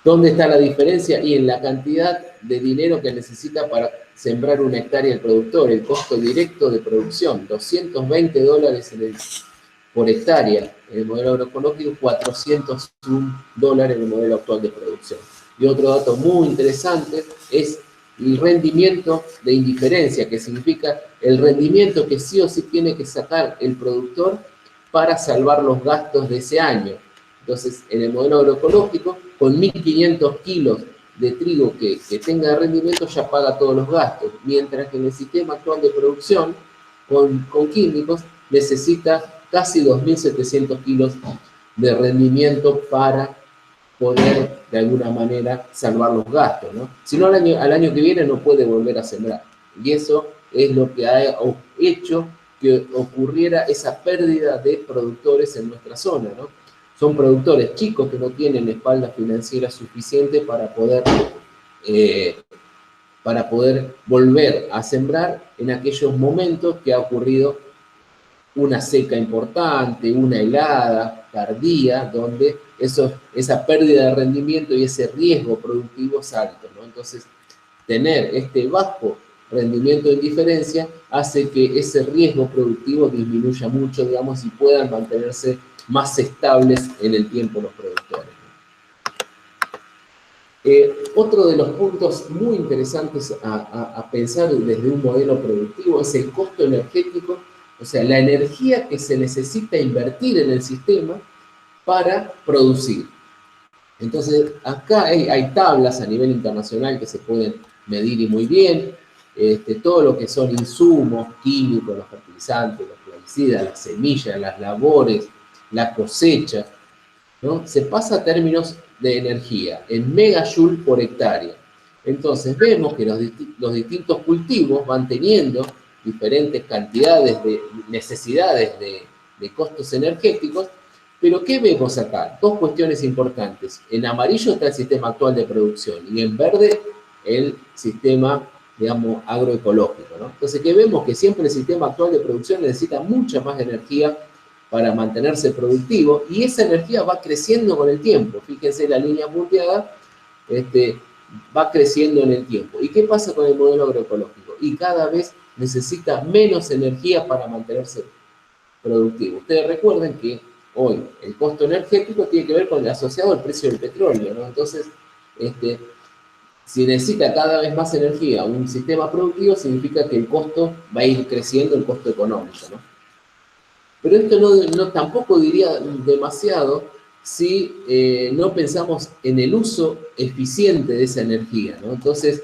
¿Dónde está la diferencia? Y en la cantidad de dinero que necesita para sembrar una hectárea el productor, el costo directo de producción, $220 por hectárea en el modelo agroecológico, $401 en el modelo actual de producción. Y otro dato muy interesante es el rendimiento de indiferencia, que significa el rendimiento que sí o sí tiene que sacar el productor para salvar los gastos de ese año. Entonces, en el modelo agroecológico, con 1.500 kilos de trigo que tenga rendimiento, ya paga todos los gastos, mientras que en el sistema actual de producción, con químicos, necesita casi 2.700 kilos de rendimiento para poder, de alguna manera, salvar los gastos, ¿no? Si no, al año que viene no puede volver a sembrar. Y eso es lo que ha hecho que ocurriera esa pérdida de productores en nuestra zona, ¿no? Son productores chicos que no tienen espalda financiera suficiente para poder volver a sembrar en aquellos momentos que ha ocurrido una seca importante, una helada tardía, donde esa pérdida de rendimiento y ese riesgo productivo es alto, ¿no? Entonces, tener este bajo rendimiento de indiferencia hace que ese riesgo productivo disminuya mucho, digamos, y puedan mantenerse más estables en el tiempo los productores. Otro de los puntos muy interesantes a pensar desde un modelo productivo es el costo energético, o sea, la energía que se necesita invertir en el sistema para producir. Entonces, acá hay tablas a nivel internacional que se pueden medir y muy bien, todo lo que son insumos químicos, los fertilizantes, los plaguicidas, las semillas, las labores, la cosecha, ¿no? Se pasa a términos de energía, en megajoule por hectárea. Entonces vemos que los distintos cultivos van teniendo diferentes cantidades de necesidades de costos energéticos, pero ¿qué vemos acá? Dos cuestiones importantes. En amarillo está el sistema actual de producción y en verde el sistema, digamos, agroecológico, ¿no? Entonces, ¿qué vemos? Que siempre el sistema actual de producción necesita mucha más energía para mantenerse productivo, y esa energía va creciendo con el tiempo. Fíjense, la línea punteada va creciendo en el tiempo. ¿Y qué pasa con el modelo agroecológico? Y cada vez necesita menos energía para mantenerse productivo. Ustedes recuerden que hoy el costo energético tiene que ver con el asociado al precio del petróleo, ¿no? Entonces, si necesita cada vez más energía un sistema productivo, significa que el costo va a ir creciendo, el costo económico, ¿no? Pero esto tampoco diría demasiado si no pensamos en el uso eficiente de esa energía, ¿no? Entonces,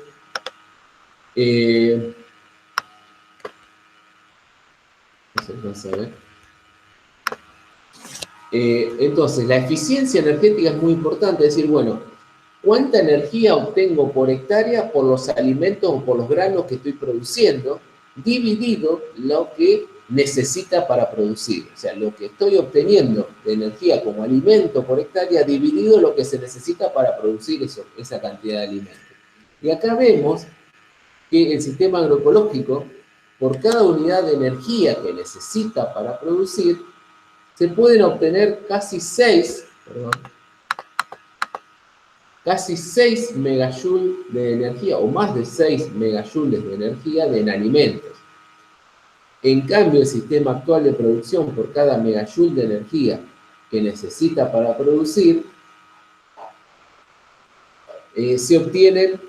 entonces, la eficiencia energética es muy importante, es decir, bueno, ¿cuánta energía obtengo por hectárea por los alimentos o por los granos que estoy produciendo, dividido lo que necesita para producir? O sea, lo que estoy obteniendo de energía como alimento por hectárea, dividido lo que se necesita para producir esa cantidad de alimentos. Y acá vemos que el sistema agroecológico, por cada unidad de energía que necesita para producir, se pueden obtener casi 6 megajoules de energía, o más de 6 megajoules de energía en alimentos. En cambio, el sistema actual de producción, por cada megajoule de energía que necesita para producir, se obtienen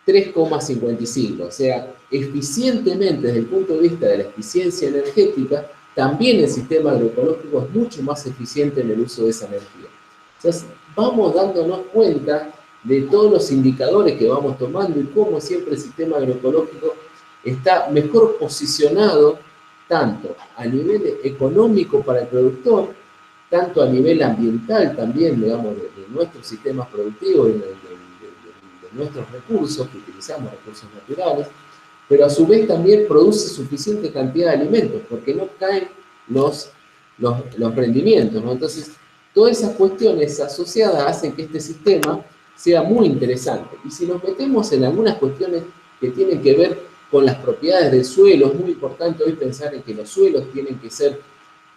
3,55. O sea, eficientemente, desde el punto de vista de la eficiencia energética, también el sistema agroecológico es mucho más eficiente en el uso de esa energía. Entonces, vamos dándonos cuenta de todos los indicadores que vamos tomando y cómo siempre el sistema agroecológico está mejor posicionado tanto a nivel económico para el productor, tanto a nivel ambiental también, digamos, de nuestros sistemas productivos, de nuestros recursos que utilizamos, recursos naturales, pero a su vez también produce suficiente cantidad de alimentos, porque no caen los rendimientos, ¿no? Entonces, todas esas cuestiones asociadas hacen que este sistema sea muy interesante. Y si nos metemos en algunas cuestiones que tienen que ver con las propiedades del suelo, es muy importante hoy pensar en que los suelos tienen que ser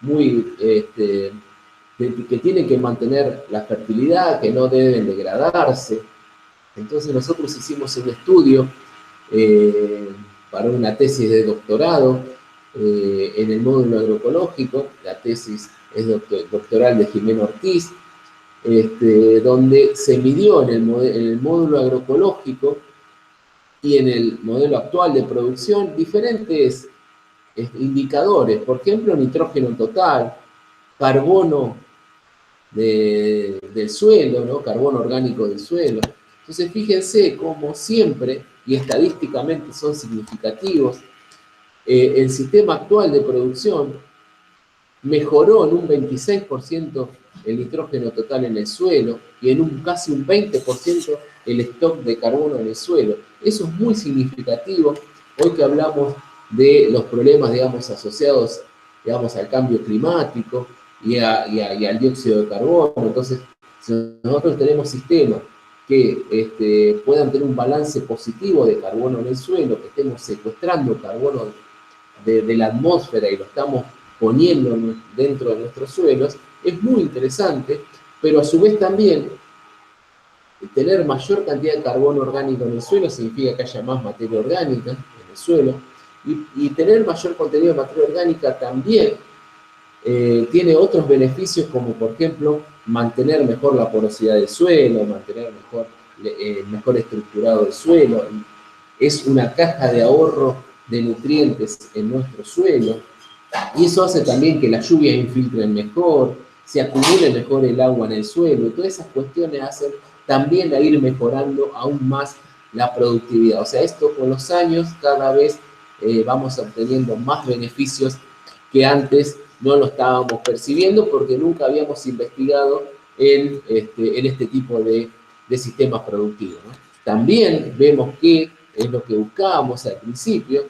muy, que tienen que mantener la fertilidad, que no deben degradarse. Entonces nosotros hicimos un estudio para una tesis de doctorado en el módulo agroecológico. La tesis es doctoral de Jimena Ortiz, donde se midió en el módulo agroecológico y en el modelo actual de producción diferentes indicadores, por ejemplo, nitrógeno total, carbono del suelo, ¿no? Carbono orgánico del suelo. Entonces, fíjense cómo siempre, y estadísticamente son significativos, el sistema actual de producción mejoró en un 26% el nitrógeno total en el suelo y en casi un 20% el stock de carbono en el suelo. Eso es muy significativo hoy que hablamos de los problemas, digamos, asociados, digamos, al cambio climático y al dióxido de carbono. Entonces, si nosotros tenemos sistemas que puedan tener un balance positivo de carbono en el suelo, que estemos secuestrando carbono de la atmósfera y lo estamos poniendo dentro de nuestros suelos, es muy interesante, pero a su vez también tener mayor cantidad de carbono orgánico en el suelo significa que haya más materia orgánica en el suelo, y tener mayor contenido de materia orgánica también tiene otros beneficios, como por ejemplo mantener mejor la porosidad del suelo, mantener mejor estructurado el suelo. Es una caja de ahorro de nutrientes en nuestro suelo, y eso hace también que las lluvias infiltren mejor, se acumule mejor el agua en el suelo, y todas esas cuestiones hacen también a ir mejorando aún más la productividad. O sea, esto con los años cada vez vamos obteniendo más beneficios que antes no lo estábamos percibiendo porque nunca habíamos investigado en este tipo de sistemas productivos, ¿no? También vemos que es lo que buscábamos al principio,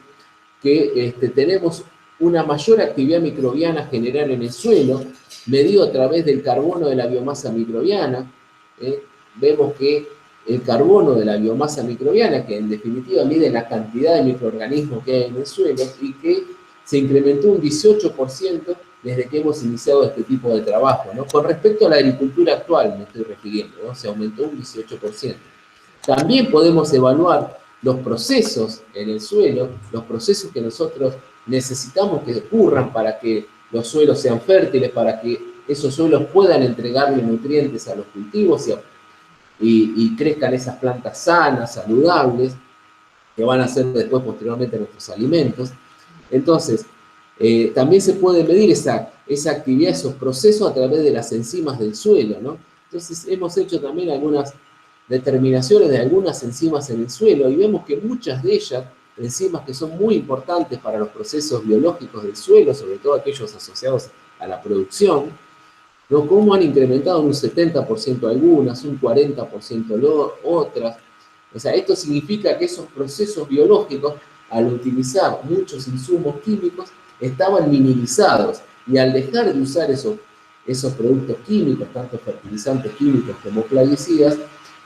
que tenemos una mayor actividad microbiana general en el suelo, medido a través del carbono de la biomasa microbiana. Vemos que el carbono de la biomasa microbiana, que en definitiva mide la cantidad de microorganismos que hay en el suelo, y que se incrementó un 18% desde que hemos iniciado este tipo de trabajo, ¿no? Con respecto a la agricultura actual, me estoy refiriendo, ¿no? Se aumentó un 18%. También podemos evaluar los procesos en el suelo, los procesos que nosotros necesitamos que ocurran para que los suelos sean fértiles, para que esos suelos puedan entregarle nutrientes a los cultivos y crezcan esas plantas sanas, saludables, que van a ser después posteriormente nuestros alimentos. Entonces, también se puede medir esa actividad, esos procesos a través de las enzimas del suelo, ¿no? Entonces, hemos hecho también algunas determinaciones de algunas enzimas en el suelo y vemos que muchas de ellas, enzimas que son muy importantes para los procesos biológicos del suelo, sobre todo aquellos asociados a la producción, ¿no? Cómo han incrementado en un 70% algunas, un 40% otras. O sea, esto significa que esos procesos biológicos, al utilizar muchos insumos químicos, estaban minimizados, y al dejar de usar esos productos químicos, tanto fertilizantes químicos como plaguicidas,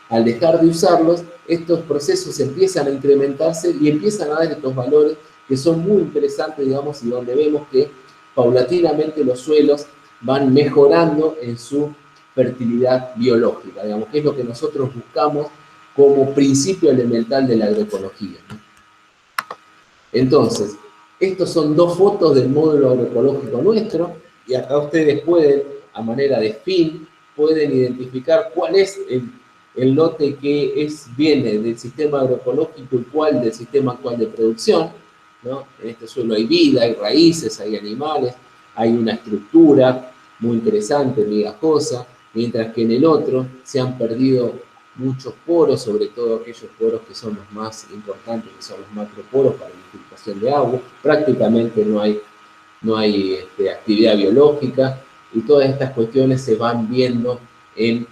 al dejar de usarlos, estos procesos empiezan a incrementarse y empiezan a dar estos valores que son muy interesantes, digamos, y donde vemos que paulatinamente los suelos van mejorando en su fertilidad biológica, digamos, que es lo que nosotros buscamos como principio elemental de la agroecología, ¿no? Entonces, estos son dos fotos del módulo agroecológico nuestro, y acá ustedes pueden, a manera de fin, pueden identificar cuál es el lote que viene del sistema agroecológico y cuál del sistema actual de producción, ¿no? En este suelo hay vida, hay raíces, hay animales, hay una estructura muy interesante, migajosa, mientras que en el otro se han perdido muchos poros, sobre todo aquellos poros que son los más importantes, que son los macroporos para la infiltración de agua. Prácticamente no hay actividad biológica, y todas estas cuestiones se van viendo en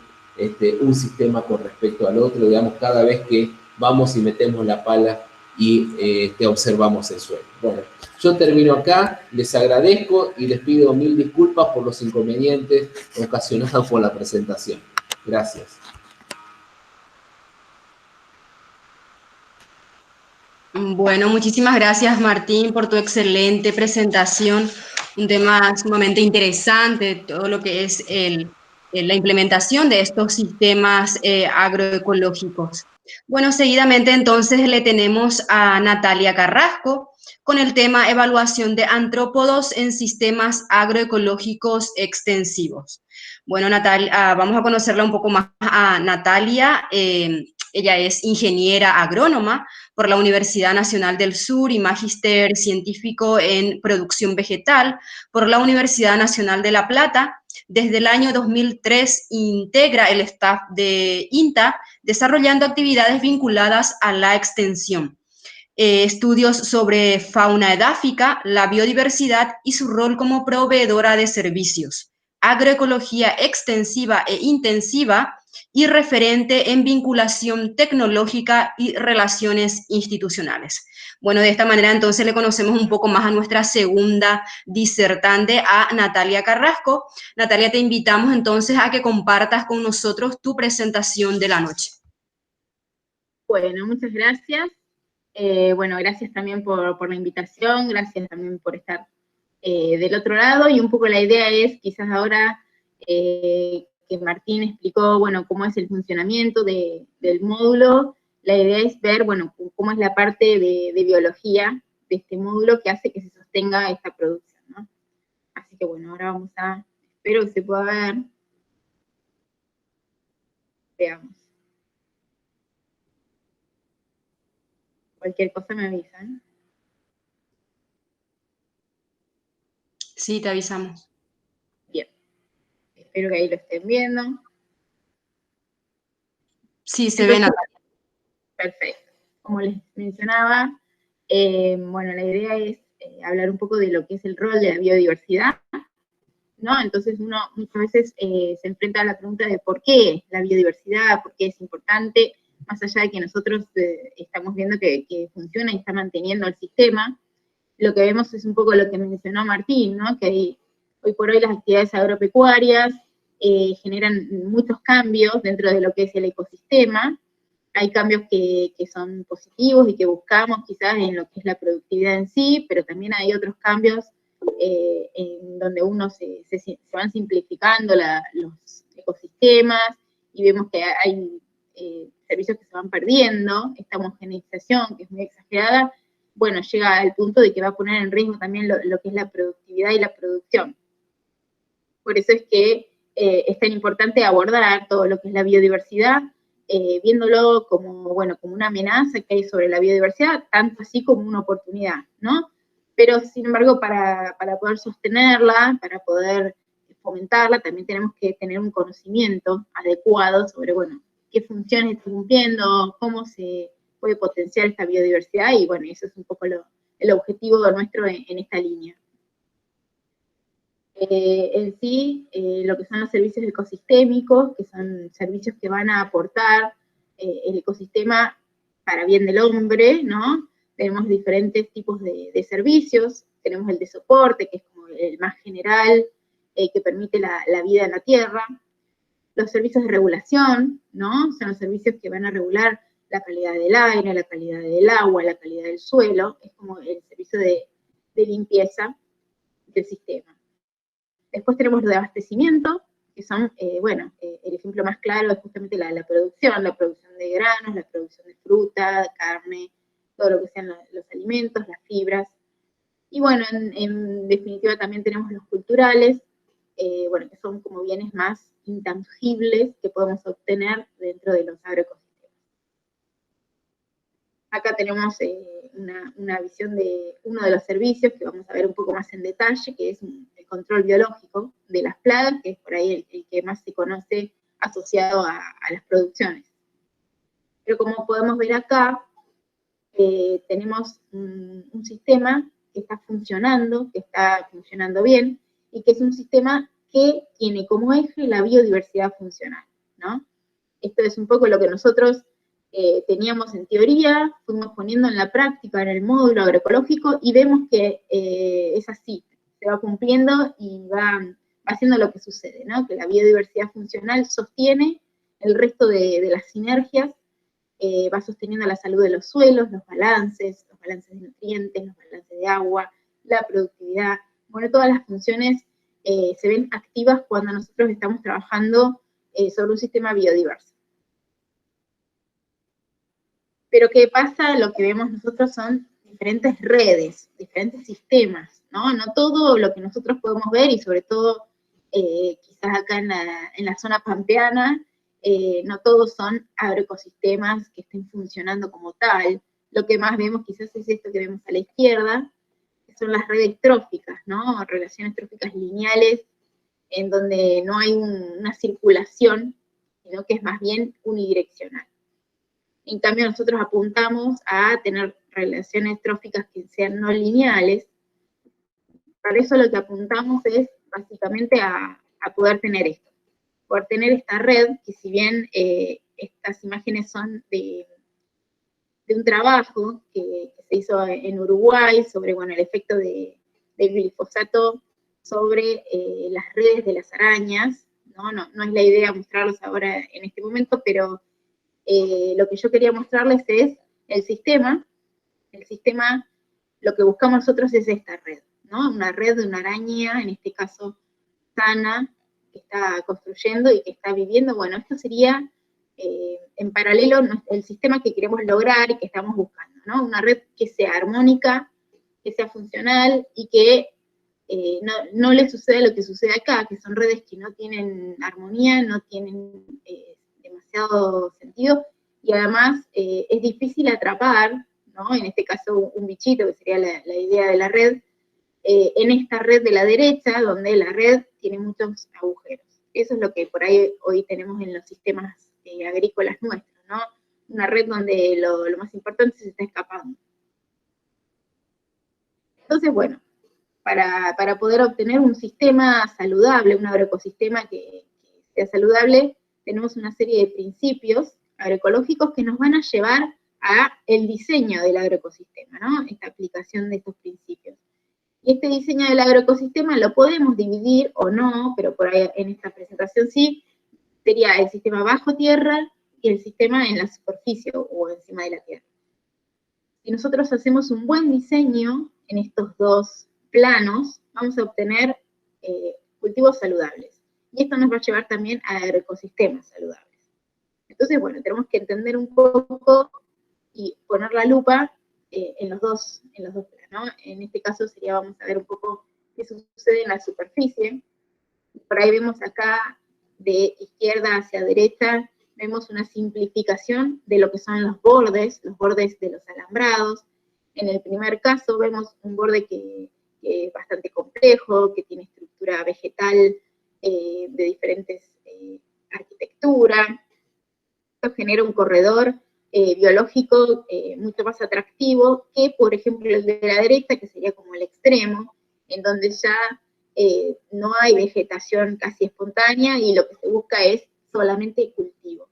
un sistema con respecto al otro, digamos, cada vez que vamos y metemos la pala y observamos el suelo. Bueno, yo termino acá, les agradezco y les pido mil disculpas por los inconvenientes ocasionados por la presentación. Gracias. Bueno, muchísimas gracias, Martín, por tu excelente presentación. Un tema sumamente interesante, todo lo que es la implementación de estos sistemas agroecológicos. Bueno, seguidamente entonces le tenemos a Natalia Carrasco con el tema evaluación de artrópodos en sistemas agroecológicos extensivos. Bueno, Natalia, vamos a conocerla un poco más a Natalia. Ella es ingeniera agrónoma por la Universidad Nacional del Sur y magíster científico en producción vegetal por la Universidad Nacional de La Plata. Desde el año 2003 integra el staff de INTA, desarrollando actividades vinculadas a la extensión. Estudios sobre fauna edáfica, la biodiversidad y su rol como proveedora de servicios, agroecología extensiva e intensiva y referente en vinculación tecnológica y relaciones institucionales. Bueno, de esta manera entonces le conocemos un poco más a nuestra segunda disertante, a Natalia Carrasco. Natalia, te invitamos entonces a que compartas con nosotros tu presentación de la noche. Bueno, muchas gracias. Bueno, gracias también por la invitación, gracias también por estar del otro lado, y un poco la idea es, quizás ahora que Martín explicó, bueno, cómo es el funcionamiento del módulo, la idea es ver, bueno, cómo es la parte de biología de este módulo que hace que se sostenga esta producción, ¿no? Así que bueno, ahora vamos a, espero que se pueda ver. Veamos. Cualquier cosa me avisan. Sí, te avisamos. Bien. Espero que ahí lo estén viendo. Sí, se ve, Natalia. Perfecto. Como les mencionaba, bueno, la idea es hablar un poco de lo que es el rol de la biodiversidad, ¿no? Entonces uno muchas veces se enfrenta a la pregunta de por qué la biodiversidad, por qué es importante, más allá de que nosotros estamos viendo que funciona y está manteniendo el sistema. Lo que vemos es un poco lo que mencionó Martín, ¿no? Que hoy por hoy las actividades agropecuarias generan muchos cambios dentro de lo que es el ecosistema. Hay cambios que son positivos y que buscamos quizás en lo que es la productividad en sí, pero también hay otros cambios en donde uno se van simplificando los ecosistemas y vemos que hay servicios que se van perdiendo, esta homogeneización que es muy exagerada, bueno, llega al punto de que va a poner en riesgo también lo que es la productividad y la producción. Por eso es que es tan importante abordar todo lo que es la biodiversidad, viéndolo como, bueno, como una amenaza que hay sobre la biodiversidad, tanto así como una oportunidad, ¿no? Pero, sin embargo, para poder sostenerla, para poder fomentarla, también tenemos que tener un conocimiento adecuado sobre, bueno, qué funciones está cumpliendo, cómo se puede potenciar esta biodiversidad, y bueno, eso es un poco el objetivo nuestro en esta línea. En sí, lo que son los servicios ecosistémicos, que son servicios que van a aportar el ecosistema para bien del hombre, ¿no? Tenemos diferentes tipos de servicios, tenemos el de soporte, que es como el más general, que permite la vida en la tierra. Los servicios de regulación, ¿no? Son los servicios que van a regular la calidad del aire, la calidad del agua, la calidad del suelo, es como el servicio de limpieza del sistema. Después tenemos los de abastecimiento, que son, bueno, el ejemplo más claro es justamente la producción de granos, la producción de fruta, carne, todo lo que sean los alimentos, las fibras. Y bueno, en definitiva también tenemos los culturales, bueno, que son como bienes más intangibles que podemos obtener dentro de los agroecosistemas. Acá tenemos una visión de uno de los servicios que vamos a ver un poco más en detalle, que es el control biológico de las plagas, que es por ahí el que más se conoce asociado a las producciones. Pero como podemos ver acá, tenemos un sistema que está funcionando bien, y que es un sistema que tiene como eje la biodiversidad funcional, ¿no? Esto es un poco lo que nosotros teníamos en teoría, fuimos poniendo en la práctica en el módulo agroecológico, y vemos que es así, se va cumpliendo y va haciendo lo que sucede, ¿no? Que la biodiversidad funcional sostiene el resto de las sinergias va sosteniendo la salud de los suelos, los balances de nutrientes, los balances de agua, la productividad. Bueno, todas las funciones se ven activas cuando nosotros estamos trabajando sobre un sistema biodiverso. Pero ¿qué pasa? Lo que vemos nosotros son diferentes redes, diferentes sistemas, ¿no? No todo lo que nosotros podemos ver, y sobre todo quizás acá en la zona pampeana, no todos son agroecosistemas que estén funcionando como tal. Lo que más vemos quizás es esto que vemos a la izquierda, que son las redes tróficas, ¿no? Relaciones tróficas lineales, en donde no hay una circulación, sino que es más bien unidireccional. En cambio, nosotros apuntamos a tener relaciones tróficas que sean no lineales. Para eso lo que apuntamos es básicamente a poder tener esto. Poder tener esta red, que si bien estas imágenes son de un trabajo que se hizo en Uruguay sobre, bueno, el efecto del glifosato sobre las redes de las arañas, no es la idea mostrarlos ahora en este momento, pero lo que yo quería mostrarles es el sistema, lo que buscamos nosotros es esta red, ¿no? Una red de una araña, en este caso sana, que está construyendo y que está viviendo. Bueno, esto sería en paralelo el sistema que queremos lograr y que estamos buscando, ¿no? Una red que sea armónica, que sea funcional y que no le suceda lo que sucede acá, que son redes que no tienen armonía, no tienen demasiado sentido, y además es difícil atrapar, ¿no? En este caso un bichito, que sería la idea de la red, en esta red de la derecha, donde la red tiene muchos agujeros. Eso es lo que por ahí hoy tenemos en los sistemas agrícolas nuestros, ¿no? Una red donde lo más importante se está escapando. Entonces, bueno, para poder obtener un sistema saludable, un agroecosistema que sea saludable, tenemos una serie de principios agroecológicos que nos van a llevar a el diseño del agroecosistema, ¿no? Esta aplicación de estos principios. Y este diseño del agroecosistema lo podemos dividir o no, pero por ahí en esta presentación sí, sería el sistema bajo tierra y el sistema en la superficie o encima de la tierra. Si nosotros hacemos un buen diseño en estos dos planos, vamos a obtener cultivos saludables. Y esto nos va a llevar también a agroecosistemas saludables. Entonces, bueno, tenemos que entender un poco y poner la lupa en los dos planos, ¿no? En este caso sería, vamos a ver un poco qué sucede en la superficie. Por ahí vemos acá, de izquierda hacia derecha, vemos una simplificación de lo que son los bordes de los alambrados. En el primer caso vemos un borde que es bastante complejo, que tiene estructura vegetal de diferentes arquitecturas. Esto genera un corredor biológico mucho más atractivo que, por ejemplo, el de la derecha, que sería como el extremo, en donde ya no hay vegetación casi espontánea y lo que se busca es solamente cultivo.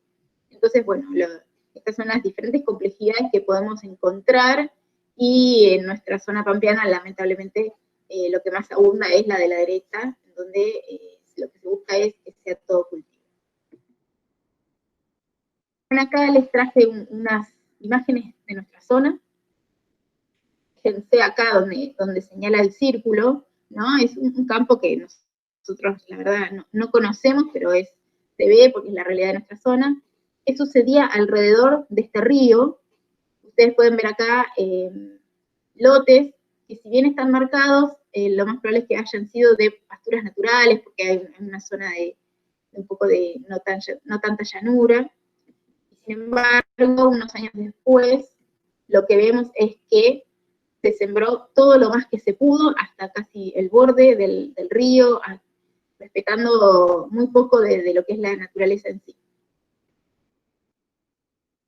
Entonces, bueno, estas son las diferentes complejidades que podemos encontrar, y en nuestra zona pampeana, lamentablemente, lo que más abunda es la de la derecha, en donde lo que se busca es que sea todo cultivo. Bueno, acá les traje unas imágenes de nuestra zona. Fíjense acá donde señala el círculo, ¿no? Es un campo que nosotros, la verdad, no conocemos, pero se ve porque es la realidad de nuestra zona. ¿Qué sucedía alrededor de este río? Ustedes pueden ver acá lotes que, si bien están marcados, lo más probable es que hayan sido de pasturas naturales, porque hay una zona de un poco de no tanta llanura. Sin embargo, unos años después, lo que vemos es que se sembró todo lo más que se pudo, hasta casi el borde del río, respetando muy poco de lo que es la naturaleza en sí.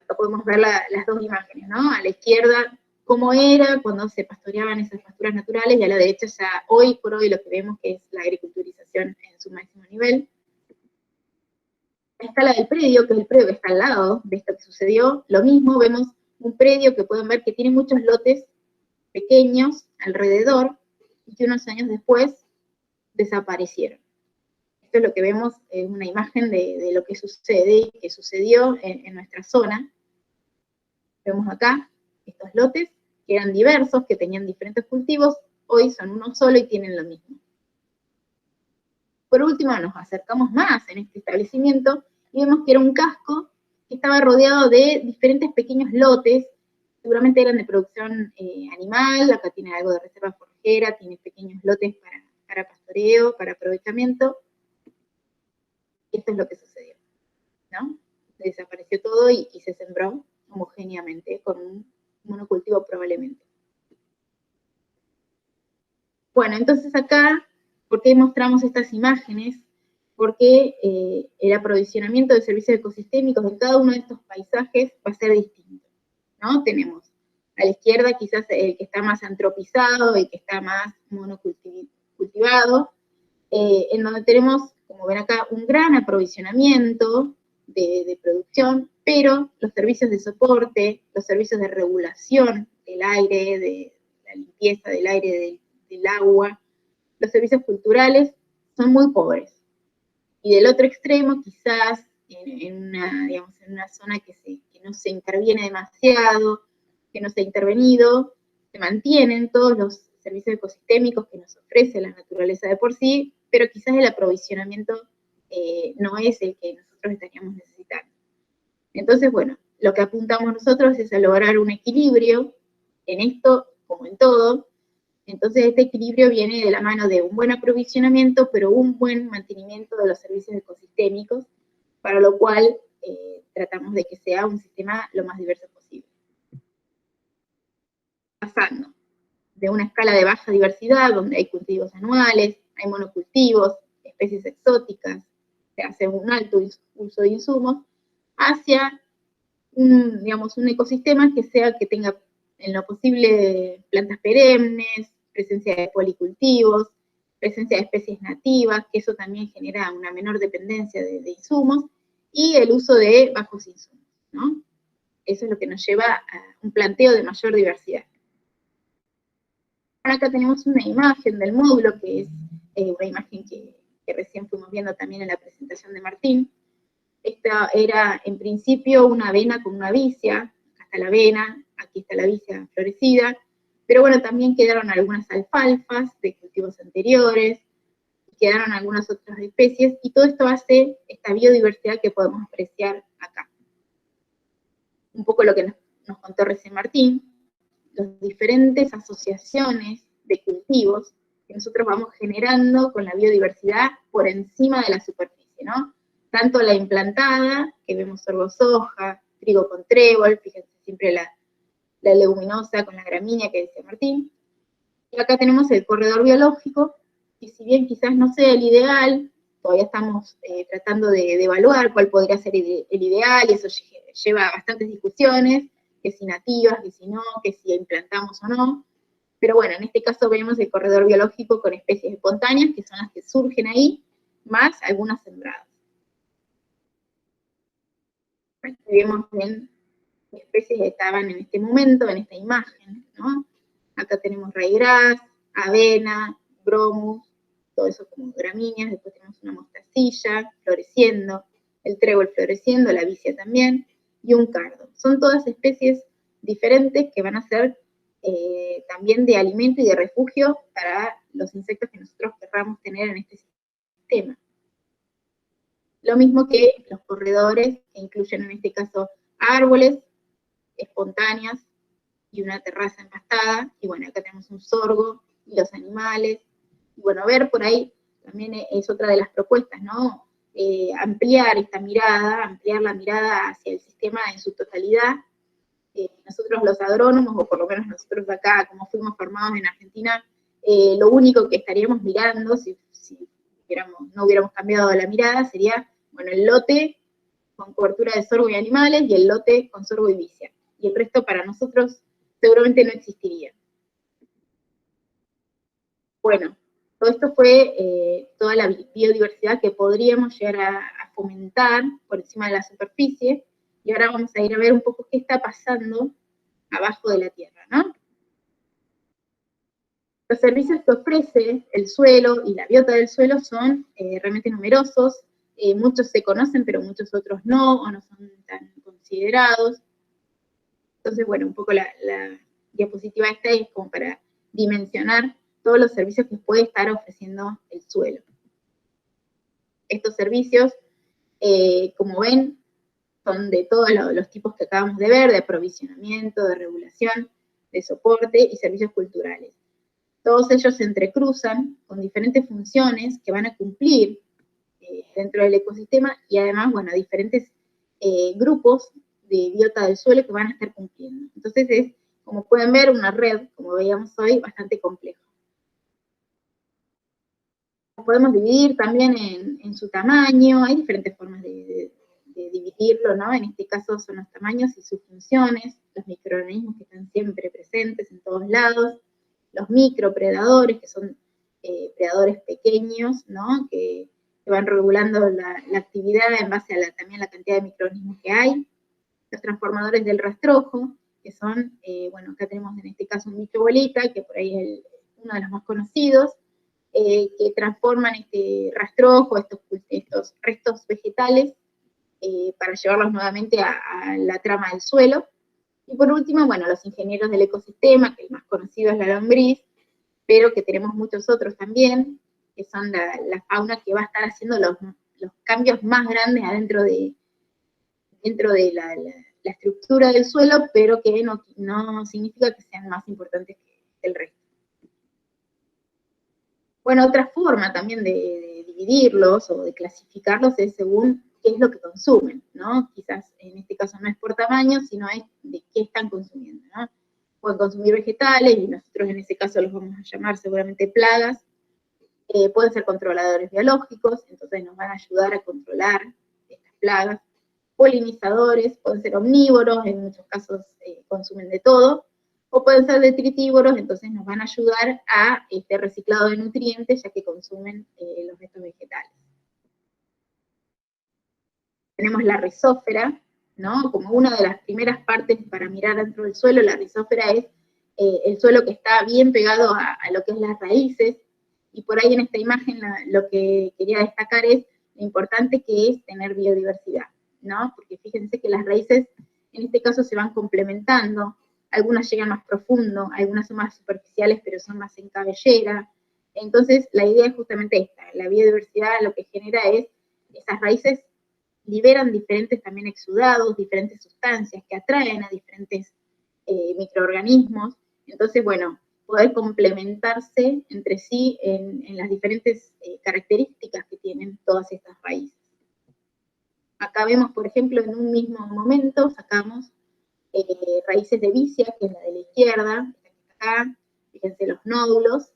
Acá podemos ver las dos imágenes, ¿no? A la izquierda, cómo era cuando se pastoreaban esas pasturas naturales, y a la derecha ya hoy por hoy lo que vemos que es la agriculturización en su máximo nivel. La escala del predio, que es el predio que está al lado de esto que sucedió, lo mismo, vemos un predio que pueden ver que tiene muchos lotes pequeños alrededor, y que unos años después desaparecieron. Esto es lo que vemos, es una imagen de lo que sucede y que sucedió en nuestra zona. Vemos acá estos lotes que eran diversos, que tenían diferentes cultivos, hoy son uno solo y tienen lo mismo. Por último, nos acercamos más en este establecimiento y vemos que era un casco que estaba rodeado de diferentes pequeños lotes, seguramente eran de producción animal, acá tiene algo de reserva forrajera, tiene pequeños lotes para pastoreo, para aprovechamiento. Esto es lo que sucedió, ¿no? Desapareció todo y se sembró homogéneamente con un monocultivo probablemente. Bueno, entonces acá, ¿por qué mostramos estas imágenes? Porque el aprovisionamiento de servicios ecosistémicos en cada uno de estos paisajes va a ser distinto, ¿no? Tenemos a la izquierda quizás el que está más antropizado, el que está más monocultivado, en donde tenemos, como ven acá, un gran aprovisionamiento de producción, pero los servicios de soporte, los servicios de regulación del aire, de la limpieza del aire, del agua, los servicios culturales son muy pobres. Y del otro extremo, quizás en una zona que no se interviene demasiado, que no se ha intervenido, se mantienen todos los servicios ecosistémicos que nos ofrece la naturaleza de por sí, pero quizás el aprovisionamiento no es el que nosotros estaríamos necesitando. Entonces, bueno, lo que apuntamos nosotros es a lograr un equilibrio en esto, como en todo. Entonces, este equilibrio viene de la mano de un buen aprovisionamiento, pero un buen mantenimiento de los servicios ecosistémicos, para lo cual tratamos de que sea un sistema lo más diverso posible. Pasando de una escala de baja diversidad, donde hay cultivos anuales, hay monocultivos, especies exóticas, se hace un alto uso de insumos, hacia un ecosistema que tenga en lo posible plantas perennes, presencia de policultivos, presencia de especies nativas, que eso también genera una menor dependencia de insumos, y el uso de bajos insumos, ¿no? Eso es lo que nos lleva a un planteo de mayor diversidad. Acá tenemos una imagen del módulo, que es una imagen que recién fuimos viendo también en la presentación de Martín. Esta era, en principio, una avena con una vicia. Acá está la avena, aquí está la vicia florecida, pero bueno, también quedaron algunas alfalfas de cultivos anteriores, quedaron algunas otras especies, y todo esto hace esta biodiversidad que podemos apreciar acá. Un poco lo que nos contó recién Martín, las diferentes asociaciones de cultivos que nosotros vamos generando con la biodiversidad por encima de la superficie, ¿no? Tanto la implantada, que vemos sorgo soja, trigo con trébol, fíjense siempre la leguminosa con la gramínea que decía Martín. Y acá tenemos el corredor biológico, que si bien quizás no sea el ideal, todavía estamos tratando de evaluar cuál podría ser el ideal, y eso lleva bastantes discusiones, que si nativas, que si no, que si implantamos o no. Pero bueno, en este caso vemos el corredor biológico con especies espontáneas, que son las que surgen ahí, más algunas sembradas. Aquí vemos bien qué especies estaban en este momento, en esta imagen, ¿no? Acá tenemos raigras, avena, bromus, todo eso como gramíneas, después tenemos una mostacilla floreciendo, el trébol floreciendo, la vicia también, y un cardo. Son todas especies diferentes que van a ser también de alimento y de refugio para los insectos que nosotros querramos tener en este sistema. Lo mismo que los corredores, que incluyen en este caso árboles espontáneas y una terraza empastada, y bueno, acá tenemos un sorgo y los animales, y bueno, ver por ahí también es otra de las propuestas, ¿no? Ampliar esta mirada, ampliar la mirada hacia el sistema en su totalidad. Nosotros los agrónomos, o por lo menos nosotros acá, como fuimos formados en Argentina, lo único que estaríamos mirando, si no hubiéramos cambiado la mirada, sería, bueno, el lote con cobertura de sorgo y animales, y el lote con sorgo y vicia. Y el resto para nosotros seguramente no existiría. Bueno, todo esto fue toda la biodiversidad que podríamos llegar a fomentar por encima de la superficie, y ahora vamos a ir a ver un poco qué está pasando abajo de la tierra, ¿no? Los servicios que ofrece el suelo y la biota del suelo son realmente numerosos, muchos se conocen, pero muchos otros no, o no son tan considerados. Entonces, bueno, un poco la diapositiva esta es como para dimensionar todos los servicios que puede estar ofreciendo el suelo. Estos servicios, como ven, son de todos los tipos que acabamos de ver, de aprovisionamiento, de regulación, de soporte y servicios culturales. Todos ellos se entrecruzan con diferentes funciones que van a cumplir dentro del ecosistema y además, bueno, diferentes grupos de biota del suelo que van a estar cumpliendo. Entonces es, como pueden ver, una red, como veíamos hoy, bastante compleja. Podemos dividir también en su tamaño, hay diferentes formas de dividirlo, ¿no? En este caso son los tamaños y sus funciones, los microorganismos que están siempre presentes en todos lados, los micropredadores, que son predadores pequeños, ¿no? Que van regulando la actividad en base a también la cantidad de microorganismos que hay, los transformadores del rastrojo, que son, bueno, acá tenemos en este caso un bicho bolita, que por ahí es uno de los más conocidos, que transforman este rastrojo, estos restos vegetales, para llevarlos nuevamente a la trama del suelo. Y por último, bueno, los ingenieros del ecosistema, que el más conocido es la lombriz, pero que tenemos muchos otros también, que son la fauna que va a estar haciendo los cambios más grandes adentro dentro de la estructura del suelo, pero que no significa que sean más importantes que el resto. Bueno, otra forma también de dividirlos o de clasificarlos es según qué es lo que consumen, ¿no? Quizás en este caso no es por tamaño, sino es de qué están consumiendo, ¿no? Pueden consumir vegetales, y nosotros en ese caso los vamos a llamar seguramente plagas. Pueden ser controladores biológicos, entonces nos van a ayudar a controlar estas plagas. Polinizadores, pueden ser omnívoros, en muchos casos consumen de todo, o pueden ser detritívoros, entonces nos van a ayudar a este reciclado de nutrientes, ya que consumen los restos vegetales. Tenemos la rizósfera, ¿no? Como una de las primeras partes para mirar dentro del suelo, la rizósfera es el suelo que está bien pegado a lo que es las raíces, y por ahí en esta imagen lo que quería destacar es lo importante que es tener biodiversidad, ¿no? Porque fíjense que las raíces en este caso se van complementando, algunas llegan más profundo, algunas son más superficiales pero son más en cabellera. Entonces la idea es justamente esta, la biodiversidad lo que genera es, esas raíces liberan diferentes también exudados, diferentes sustancias que atraen a diferentes microorganismos. Entonces, bueno, poder complementarse entre sí en las diferentes características que tienen todas estas raíces. Acá vemos, por ejemplo, en un mismo momento sacamos raíces de vicia, que es la de la izquierda, acá, fíjense los nódulos,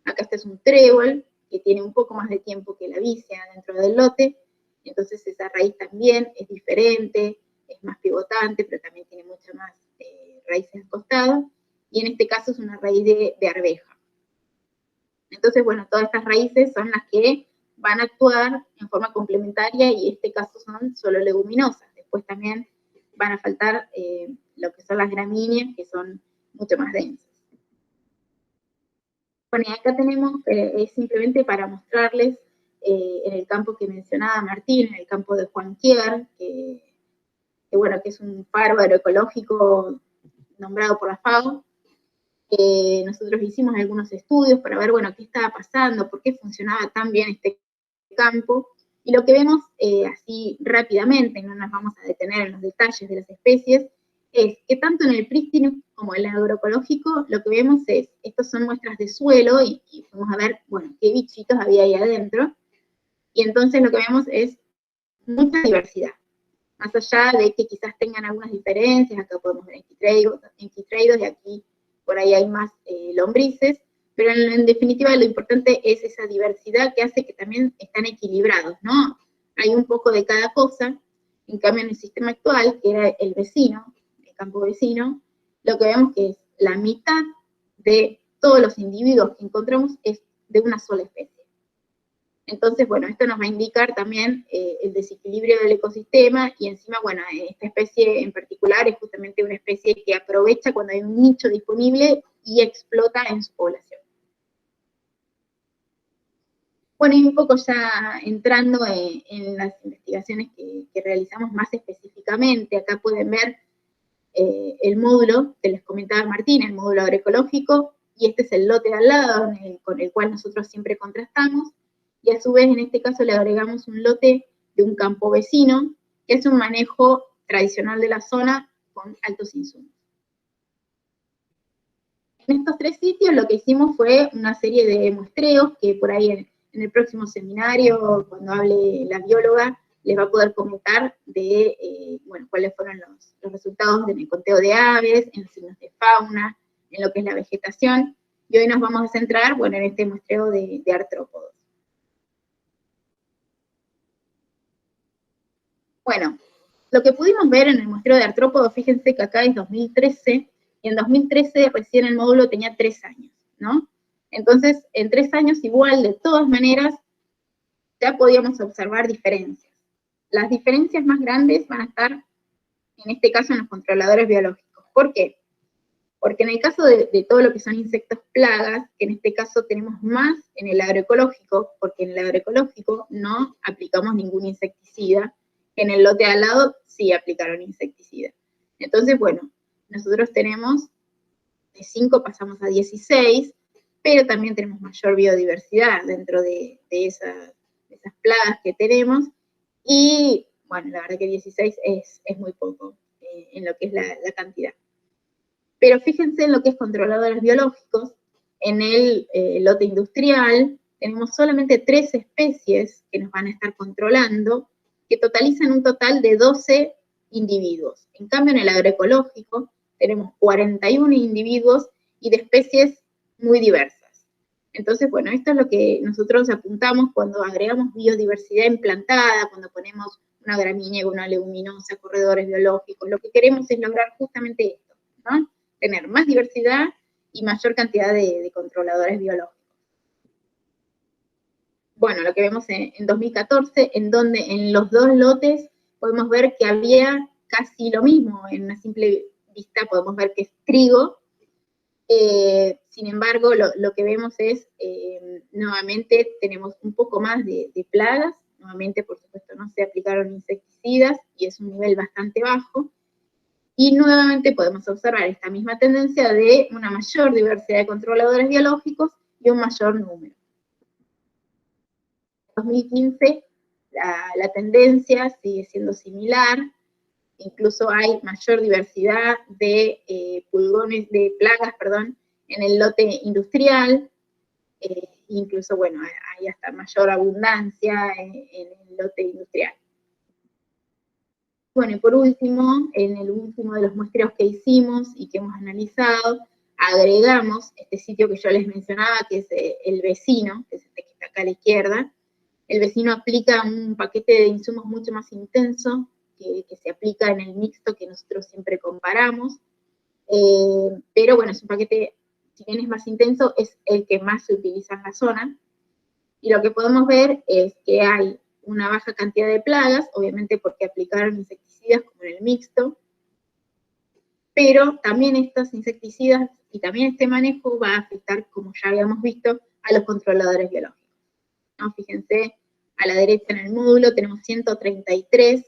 acá este es un trébol, que tiene un poco más de tiempo que la vicia dentro del lote, entonces esa raíz también es diferente, es más pivotante, pero también tiene muchas más raíces al costado, y en este caso es una raíz de arveja. Entonces, bueno, todas estas raíces son las que van a actuar en forma complementaria, y en este caso son solo leguminosas. Después también van a faltar lo que son las gramíneas, que son mucho más densas. Bueno, y acá tenemos, es simplemente para mostrarles en el campo que mencionaba Martín, en el campo de Juanquier, que bueno, que es un faro agroecológico nombrado por la FAO. Nosotros hicimos algunos estudios para ver, bueno, qué estaba pasando, por qué funcionaba tan bien este campo, y lo que vemos así rápidamente, no nos vamos a detener en los detalles de las especies, es que tanto en el prístino como en el agroecológico, lo que vemos es, estas son muestras de suelo, y vamos a ver, bueno, qué bichitos había ahí adentro, y entonces lo que vemos es mucha diversidad, más allá de que quizás tengan algunas diferencias, acá podemos ver enquitreidos, y aquí por ahí hay más lombrices, pero en definitiva lo importante es esa diversidad que hace que también están equilibrados, ¿no? Hay un poco de cada cosa. En cambio en el sistema actual, que era el vecino, el campo vecino, lo que vemos que es la mitad de todos los individuos que encontramos es de una sola especie. Entonces, bueno, esto nos va a indicar también el desequilibrio del ecosistema, y encima, bueno, esta especie en particular es justamente una especie que aprovecha cuando hay un nicho disponible y explota en su población. Bueno, y un poco ya entrando en las investigaciones que realizamos más específicamente, acá pueden ver el módulo que les comentaba Martín, el módulo agroecológico, y este es el lote de al lado con el cual nosotros siempre contrastamos, y a su vez en este caso le agregamos un lote de un campo vecino, que es un manejo tradicional de la zona con altos insumos. En estos 3 sitios lo que hicimos fue una serie de muestreos que por ahí en el próximo seminario, cuando hable la bióloga, les va a poder comentar de, bueno, cuáles fueron los resultados en el conteo de aves, en los signos de fauna, en lo que es la vegetación, y hoy nos vamos a centrar, bueno, en este muestreo de artrópodos. Bueno, lo que pudimos ver en el muestreo de artrópodos, fíjense que acá es 2013, y en 2013 recién el módulo tenía 3 años, ¿no? Entonces, en 3 años igual, de todas maneras, ya podíamos observar diferencias. Las diferencias más grandes van a estar, en este caso, en los controladores biológicos. ¿Por qué? Porque en el caso de todo lo que son insectos plagas, que en este caso tenemos más en el agroecológico, porque en el agroecológico no aplicamos ningún insecticida, en el lote al lado sí aplicaron insecticida. Entonces, bueno, nosotros tenemos de 5 pasamos a 16, pero también tenemos mayor biodiversidad dentro de esas plagas que tenemos, y bueno, la verdad que 16 es muy poco en lo que es la cantidad. Pero fíjense en lo que es controladores biológicos, en el lote industrial tenemos solamente 3 especies que nos van a estar controlando, que totalizan un total de 12 individuos. En cambio, en el agroecológico tenemos 41 individuos y de especies muy diversas. Entonces, bueno, esto es lo que nosotros apuntamos cuando agregamos biodiversidad implantada, cuando ponemos una gramínea, una leguminosa, corredores biológicos. Lo que queremos es lograr justamente esto, ¿no? Tener más diversidad y mayor cantidad de controladores biológicos. Bueno, lo que vemos en 2014, en donde en los 2 lotes podemos ver que había casi lo mismo, en una simple vista podemos ver que es trigo. Sin embargo, lo que vemos es, nuevamente tenemos un poco más de plagas, nuevamente por supuesto no se aplicaron insecticidas y es un nivel bastante bajo, y nuevamente podemos observar esta misma tendencia de una mayor diversidad de controladores biológicos y un mayor número. En 2015 la tendencia sigue siendo similar, incluso hay mayor diversidad de pulgones, de plagas, perdón, en el lote industrial, incluso, bueno, hay hasta mayor abundancia en el lote industrial. Bueno, y por último, en el último de los muestreos que hicimos y que hemos analizado, agregamos este sitio que yo les mencionaba, que es el vecino, que es este que está acá a la izquierda. El vecino aplica un paquete de insumos mucho más intenso, que se aplica en el mixto que nosotros siempre comparamos, pero bueno, es un paquete, si bien es más intenso, es el que más se utiliza en la zona, y lo que podemos ver es que hay una baja cantidad de plagas, obviamente porque aplicaron insecticidas como en el mixto, pero también estos insecticidas y también este manejo va a afectar, como ya habíamos visto, a los controladores biológicos, ¿no? Fíjense, a la derecha en el módulo tenemos 133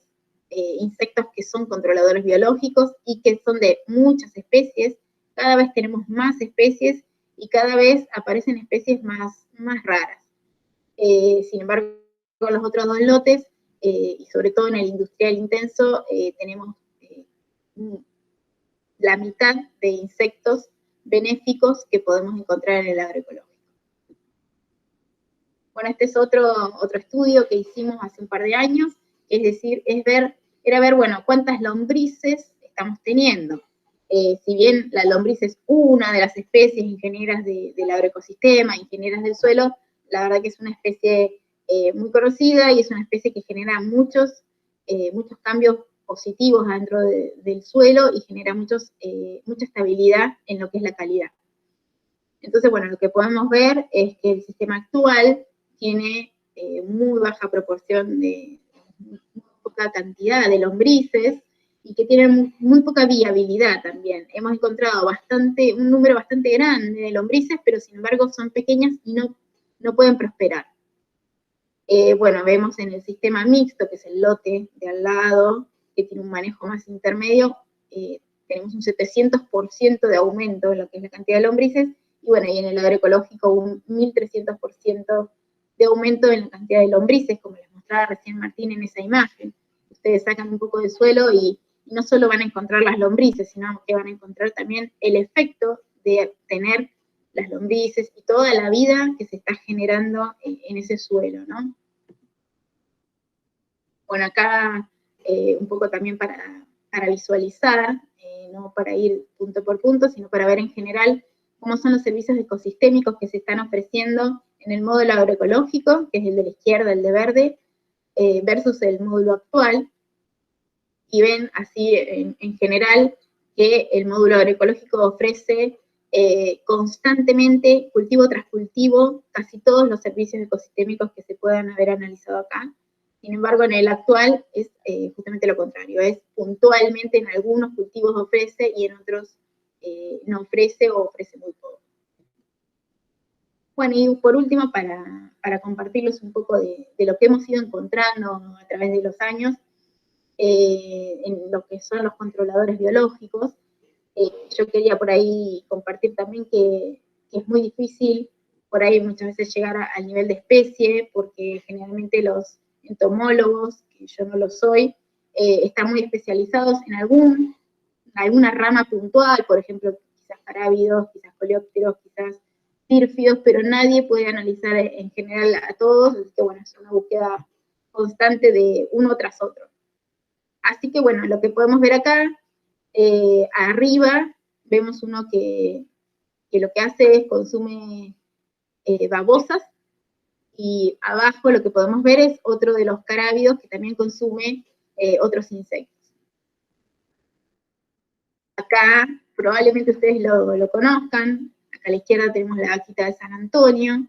insectos que son controladores biológicos y que son de muchas especies. Cada vez tenemos más especies y cada vez aparecen especies más raras. Sin embargo, en los otros 2 lotes, y sobre todo en el industrial intenso, tenemos la mitad de insectos benéficos que podemos encontrar en el agroecológico. Bueno, este es otro estudio que hicimos hace un par de años, es decir, era ver, bueno, cuántas lombrices estamos teniendo. Si bien la lombriz es una de las especies ingenieras del agroecosistema, ingenieras del suelo, la verdad que es una especie muy conocida y es una especie que genera muchos cambios positivos dentro del suelo y genera mucha estabilidad en lo que es la calidad. Entonces, bueno, lo que podemos ver es que el sistema actual tiene muy baja proporción muy poca cantidad de lombrices y que tienen muy poca viabilidad también. Hemos encontrado un número bastante grande de lombrices, pero sin embargo son pequeñas y no pueden prosperar. Bueno, vemos en el sistema mixto, que es el lote de al lado, que tiene un manejo más intermedio, tenemos un 700% de aumento en lo que es la cantidad de lombrices, y bueno, y en el agroecológico un 1300% de aumento en la cantidad de lombrices, como les mostraba recién Martín en esa imagen. Ustedes sacan un poco de suelo y no solo van a encontrar las lombrices, sino que van a encontrar también el efecto de tener las lombrices y toda la vida que se está generando en ese suelo, ¿no? Bueno, acá un poco también para visualizar, no para ir punto por punto, sino para ver en general cómo son los servicios ecosistémicos que se están ofreciendo en el módulo agroecológico, que es el de la izquierda, el de verde, versus el módulo actual, y ven así en general que el módulo agroecológico ofrece constantemente, cultivo tras cultivo, casi todos los servicios ecosistémicos que se puedan haber analizado acá. Sin embargo, en el actual es justamente lo contrario, es puntualmente en algunos cultivos ofrece y en otros no ofrece o ofrece muy poco. Bueno, y por último, para compartirles un poco de lo que hemos ido encontrando a través de los años, en lo que son los controladores biológicos, yo quería por ahí compartir también que es muy difícil por ahí muchas veces llegar al nivel de especie, porque generalmente los entomólogos, que yo no lo soy, están muy especializados en alguna rama puntual, por ejemplo, quizás carábidos, quizás coleópteros, quizás pírfidos, pero nadie puede analizar en general a todos, así que bueno, es una búsqueda constante de uno tras otro. Así que bueno, lo que podemos ver acá, arriba vemos uno que lo que hace es consume babosas, y abajo lo que podemos ver es otro de los carábidos que también consume otros insectos. Acá probablemente ustedes lo conozcan, acá a la izquierda tenemos la vaquita de San Antonio,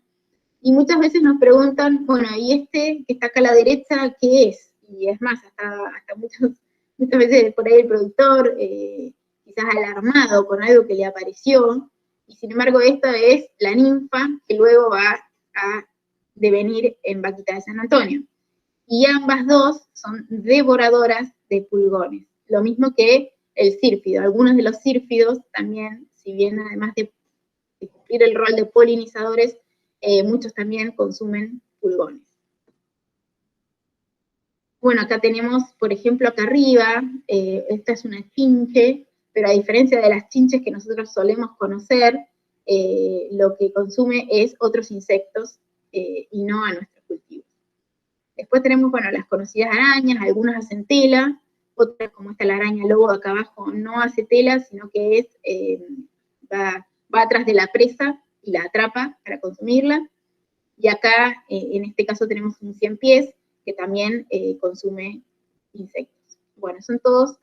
y muchas veces nos preguntan, bueno, ¿y este que está acá a la derecha qué es? Y es más, hasta muchas veces por ahí el productor quizás alarmado con algo que le apareció, y sin embargo esta es la ninfa que luego va a devenir en vaquita de San Antonio. Y ambas dos son devoradoras de pulgones, lo mismo que el sírfido. Algunos de los sírfidos también, si bien además de cumplir el rol de polinizadores, muchos también consumen pulgones. Bueno, acá tenemos, por ejemplo, acá arriba, esta es una chinche, pero a diferencia de las chinches que nosotros solemos conocer, lo que consume es otros insectos y no a nuestros cultivos. Después tenemos, bueno, las conocidas arañas, algunas hacen tela, otras como esta la araña lobo acá abajo no hace tela, sino que es, va atrás de la presa y la atrapa para consumirla. Y acá, en este caso, tenemos un 100 pies que también consume insectos. Bueno, son todos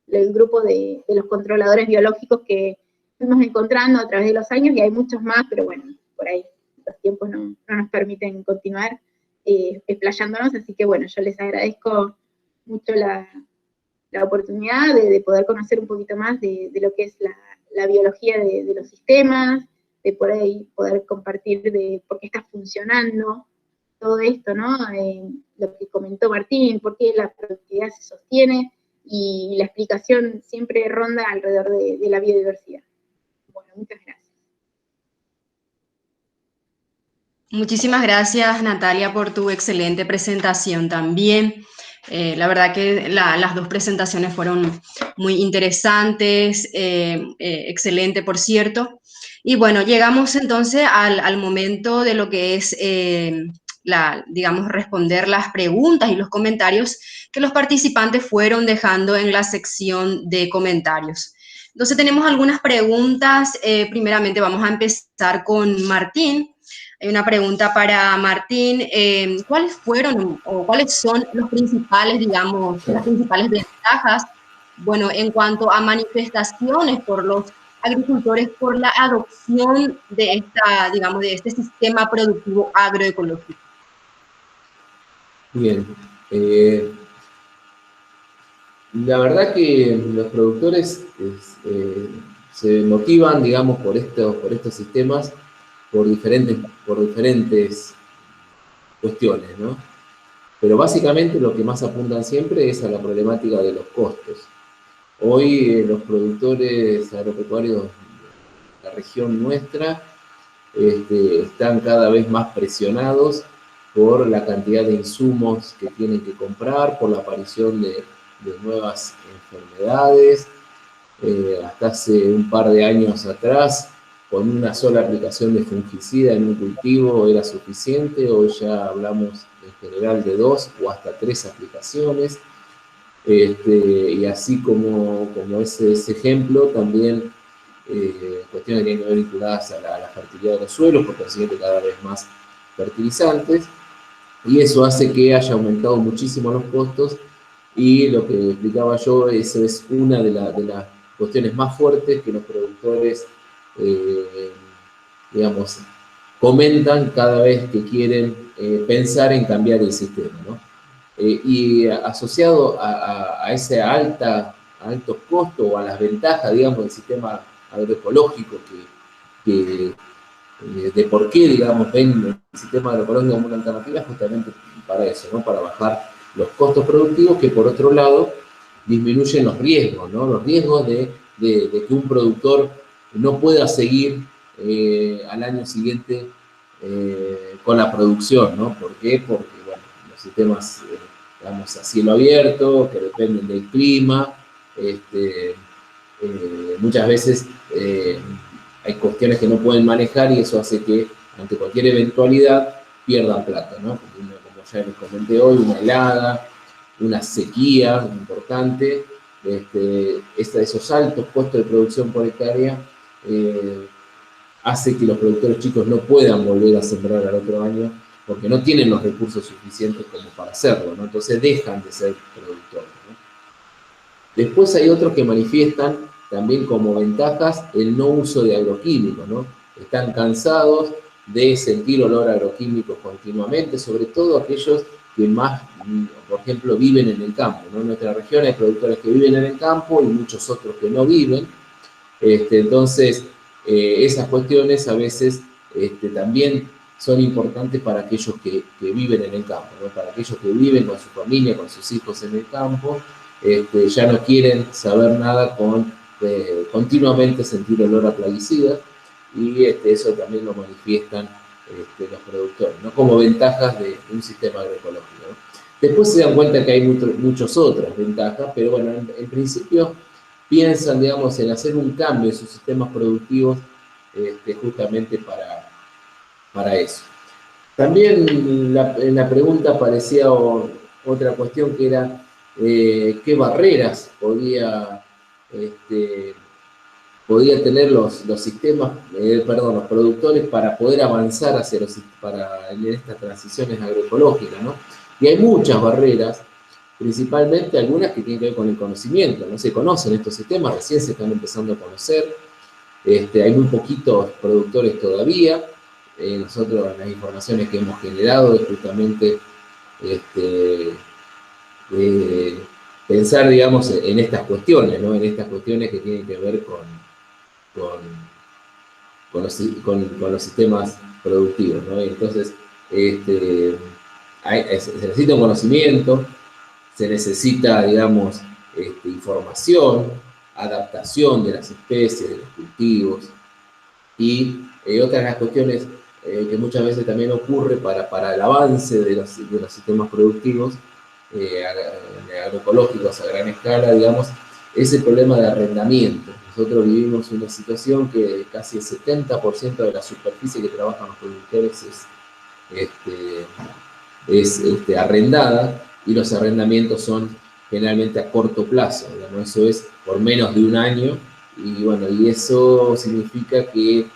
el grupo de los controladores biológicos que fuimos encontrando a través de los años, y hay muchos más, pero bueno, por ahí los tiempos no nos permiten continuar explayándonos, así que bueno, yo les agradezco mucho la oportunidad de poder conocer un poquito más de lo que es la biología de los sistemas, de por ahí poder compartir de por qué está funcionando todo esto, ¿no? Lo que comentó Martín, por qué la productividad se sostiene, y la explicación siempre ronda alrededor de la biodiversidad. Bueno, muchas gracias. Muchísimas gracias, Natalia, por tu excelente presentación también. La verdad que las dos presentaciones fueron muy interesantes, excelente, por cierto. Y bueno, llegamos entonces al momento de lo que es, digamos, responder las preguntas y los comentarios que los participantes fueron dejando en la sección de comentarios. Entonces tenemos algunas preguntas. Primeramente vamos a empezar con Martín. Hay una pregunta para Martín. ¿Cuáles fueron o cuáles son los principales, digamos, las principales ventajas, bueno, en cuanto a manifestaciones por los agricultores por la adopción de esta, digamos, de este sistema productivo agroecológico? Bien. La verdad que los productores se motivan, digamos, por estos sistemas por diferentes cuestiones, ¿no? Pero básicamente lo que más apuntan siempre es a la problemática de los costos. Hoy los productores agropecuarios de la región nuestra están cada vez más presionados por la cantidad de insumos que tienen que comprar, por la aparición de nuevas enfermedades. Hasta hace un par de años atrás, con una sola aplicación de fungicida en un cultivo era suficiente. Hoy ya hablamos en general de 2 o hasta 3 aplicaciones. Y así como ese ejemplo, también cuestiones que tienen que ver vinculadas a la fertilidad de los suelos, por consiguiente cada vez más fertilizantes, y eso hace que haya aumentado muchísimo los costos, y lo que explicaba yo, eso es una de las cuestiones más fuertes que los productores, digamos, comentan cada vez que quieren pensar en cambiar el sistema, ¿no? Y asociado a ese altos costos o a las ventajas, digamos, del sistema agroecológico, de por qué, digamos, ven el sistema agroecológico como una alternativa, justamente para eso, ¿no? Para bajar los costos productivos, que por otro lado disminuyen los riesgos, ¿no? Los riesgos de que un productor no pueda seguir al año siguiente con la producción, ¿no? ¿Por qué? Porque, bueno, los sistemas, digamos, a cielo abierto, que dependen del clima, muchas veces hay cuestiones que no pueden manejar, y eso hace que ante cualquier eventualidad pierdan plata, ¿no? Como ya les comenté hoy, una helada, una sequía importante, esos altos costos de producción por hectárea hace que los productores chicos no puedan volver a sembrar al otro año porque no tienen los recursos suficientes como para hacerlo, ¿no? Entonces dejan de ser productores, ¿no? Después hay otros que manifiestan también como ventajas el no uso de agroquímicos, ¿no? Están cansados de sentir olor a agroquímicos continuamente, sobre todo aquellos que más, por ejemplo, viven en el campo, ¿no? En nuestra región hay productores que viven en el campo y muchos otros que no viven. Entonces, esas cuestiones a veces también son importantes para aquellos que viven en el campo, ¿no? Para aquellos que viven con su familia, con sus hijos en el campo, ya no quieren saber nada con continuamente sentir olor a plaguicidas, y eso también lo manifiestan los productores, ¿no? Como ventajas de un sistema agroecológico, ¿no? Después se dan cuenta que hay muchas otras ventajas, pero bueno, en principio piensan, digamos, en hacer un cambio en sus sistemas productivos justamente para eso. También en la pregunta aparecía otra cuestión, que era qué barreras podía tener los sistemas, los productores para poder avanzar en estas transiciones agroecológicas, ¿no? Y hay muchas barreras, principalmente algunas que tienen que ver con el conocimiento. No se conocen estos sistemas, recién se están empezando a conocer. Hay muy poquitos productores todavía. Nosotros, las informaciones que hemos generado es justamente pensar, digamos, en estas cuestiones, ¿no? En estas cuestiones que tienen que ver con los sistemas productivos, ¿no? Entonces, se necesita un conocimiento, se necesita, digamos, información, adaptación de las especies, de los cultivos, y otra de las cuestiones que muchas veces también ocurre para el avance de los sistemas productivos agroecológicos a gran escala, digamos, es el problema de arrendamiento. Nosotros vivimos una situación que casi el 70% de la superficie que trabajan los productores es arrendada, y los arrendamientos son generalmente a corto plazo, digamos, eso es por menos de un año, y bueno, y eso significa que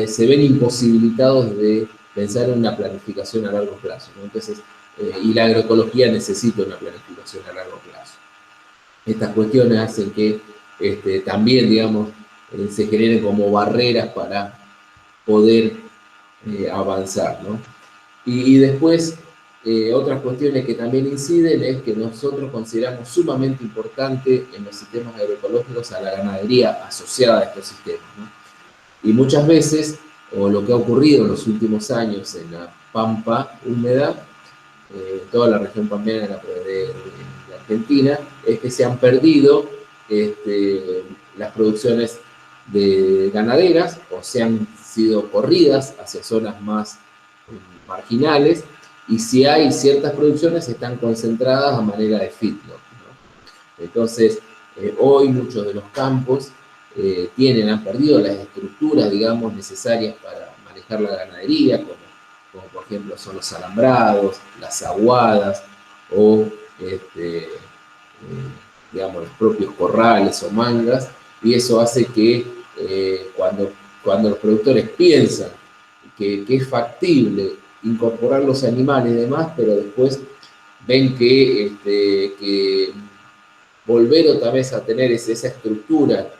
se ven imposibilitados de pensar en una planificación a largo plazo, ¿no? Entonces, y la agroecología necesita una planificación a largo plazo. Estas cuestiones hacen que también, digamos, se generen como barreras para poder avanzar, ¿no? Y después, otras cuestiones que también inciden es que nosotros consideramos sumamente importante en los sistemas agroecológicos a la ganadería asociada a estos sistemas, ¿no? Y muchas veces, o lo que ha ocurrido en los últimos años en la pampa húmeda, toda la región pampeana de Argentina es que se han perdido las producciones ganaderas, o se han sido corridas hacia zonas más marginales, y si hay ciertas producciones están concentradas a manera de feedlot, ¿no? Entonces, hoy muchos de los campos han perdido las estructuras, digamos, necesarias para manejar la ganadería, como por ejemplo son los alambrados, las aguadas, o digamos, los propios corrales o mangas, y eso hace que cuando los productores piensan que es factible incorporar los animales y demás, pero después ven que volver otra vez a tener esa estructura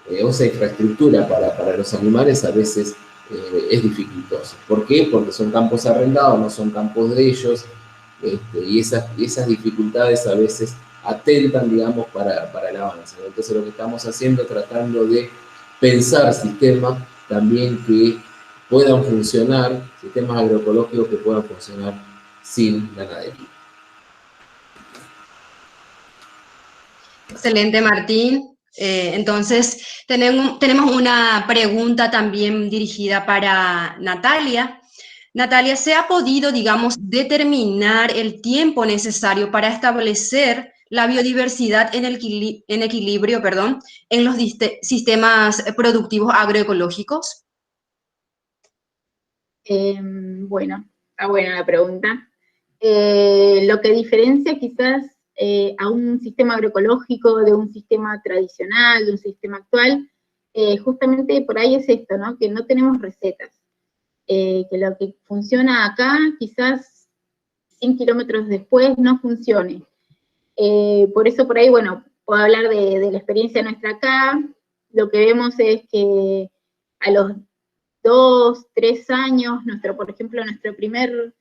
o esa infraestructura para los animales a veces es dificultoso. ¿Por qué? Porque son campos arrendados, no son campos de ellos, y esas dificultades a veces atentan, digamos, para el avance. Entonces lo que estamos haciendo es tratando de pensar sistemas también que puedan funcionar, sistemas agroecológicos que puedan funcionar sin ganadería. Excelente, Martín. Entonces, tenemos una pregunta también dirigida para Natalia. Natalia, ¿se ha podido, digamos, determinar el tiempo necesario para establecer la biodiversidad en equilibrio, en los sistemas productivos agroecológicos? Bueno, está buena la pregunta. Lo que diferencia quizás a un sistema agroecológico de un sistema tradicional, de un sistema actual, justamente por ahí es esto, ¿no? Que no tenemos recetas. Que lo que funciona acá, quizás 100 kilómetros después no funcione. Por eso por ahí, bueno, puedo hablar de la experiencia nuestra acá. Lo que vemos es que a los 2, 3 años, por ejemplo, nuestro primer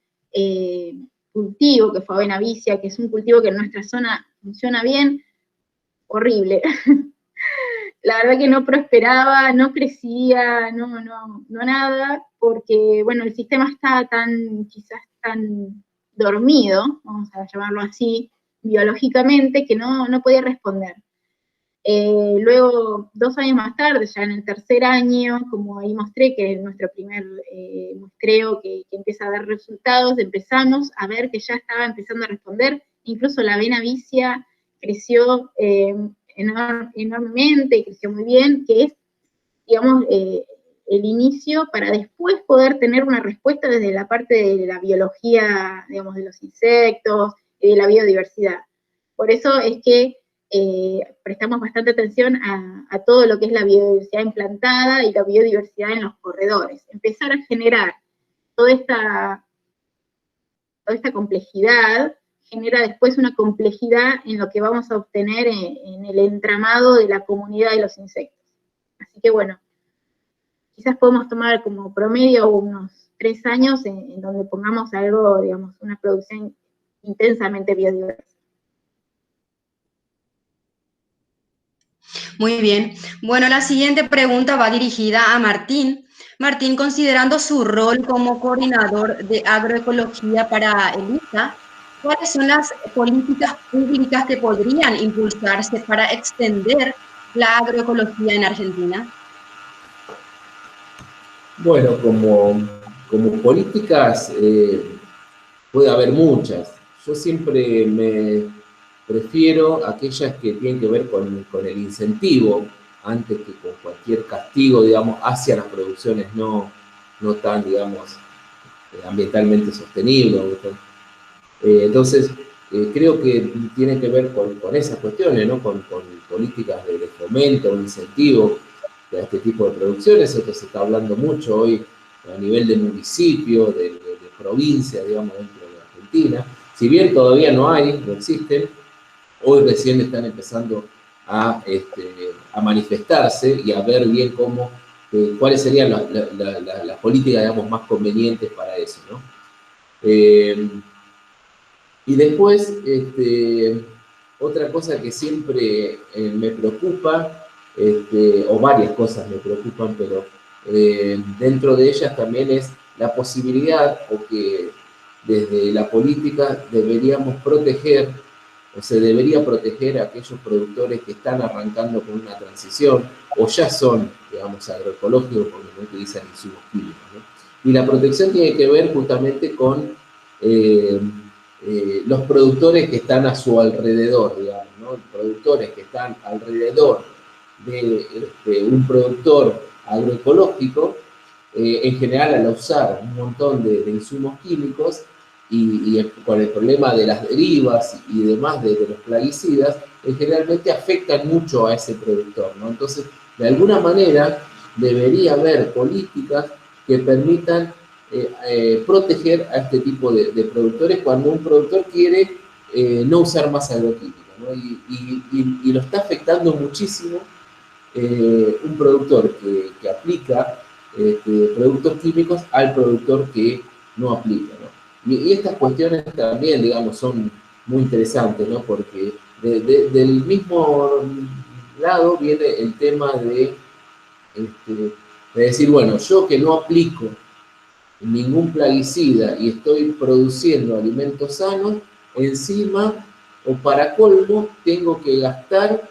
cultivo, que fue avena vicia, que es un cultivo que en nuestra zona funciona bien, horrible. La verdad que no prosperaba, no crecía, no nada, porque, bueno, el sistema estaba quizás tan dormido, vamos a llamarlo así, biológicamente, que no podía responder. Luego, 2 años más tarde, ya en el tercer año, como ahí mostré, que es nuestro primer muestreo que empieza a dar resultados, empezamos a ver que ya estaba empezando a responder, incluso la avena vicia creció enormemente, creció muy bien, que es, digamos, el inicio para después poder tener una respuesta desde la parte de la biología, digamos, de los insectos y de la biodiversidad. Por eso es que prestamos bastante atención a todo lo que es la biodiversidad implantada y la biodiversidad en los corredores. Empezar a generar toda esta complejidad genera después una complejidad en lo que vamos a obtener en el entramado de la comunidad de los insectos. Así que bueno, quizás podemos tomar como promedio unos 3 años en donde pongamos algo, digamos, una producción intensamente biodiversa. Muy bien. Bueno, la siguiente pregunta va dirigida a Martín. Martín, considerando su rol como coordinador de agroecología para el ISA, ¿cuáles son las políticas públicas que podrían impulsarse para extender la agroecología en Argentina? Bueno, como políticas puede haber muchas. Yo siempre me prefiero aquellas que tienen que ver con el incentivo, antes que con cualquier castigo, digamos, hacia las producciones no tan, digamos, ambientalmente sostenibles. Entonces, creo que tiene que ver con esas cuestiones, ¿no? Con políticas de fomento, un incentivo de este tipo de producciones. Esto se está hablando mucho hoy a nivel de municipio, de provincia, digamos, dentro de Argentina. Si bien todavía no existen, hoy recién están empezando a manifestarse y a ver bien cuáles serían las políticas, digamos, más convenientes para eso, ¿no? Y después, otra cosa que siempre me preocupa, o varias cosas me preocupan, pero dentro de ellas también es la posibilidad, o que desde la política deberíamos proteger, o se debería proteger a aquellos productores que están arrancando con una transición o ya son, digamos, agroecológicos porque no utilizan insumos químicos, ¿no? Y la protección tiene que ver justamente con los productores que están a su alrededor, digamos, ¿no? Productores que están alrededor de un productor agroecológico, en general al usar un montón de insumos químicos y con el problema de las derivas y demás de los plaguicidas, generalmente afectan mucho a ese productor, ¿no? Entonces, de alguna manera, debería haber políticas que permitan proteger a este tipo de productores cuando un productor quiere no usar más agroquímicos, ¿no? Y lo está afectando muchísimo un productor que aplica productos químicos al productor que no aplica, ¿no? Y estas cuestiones también, digamos, son muy interesantes, ¿no? Porque del mismo lado viene el tema de decir, bueno, yo que no aplico ningún plaguicida y estoy produciendo alimentos sanos, encima o para colmo tengo que gastar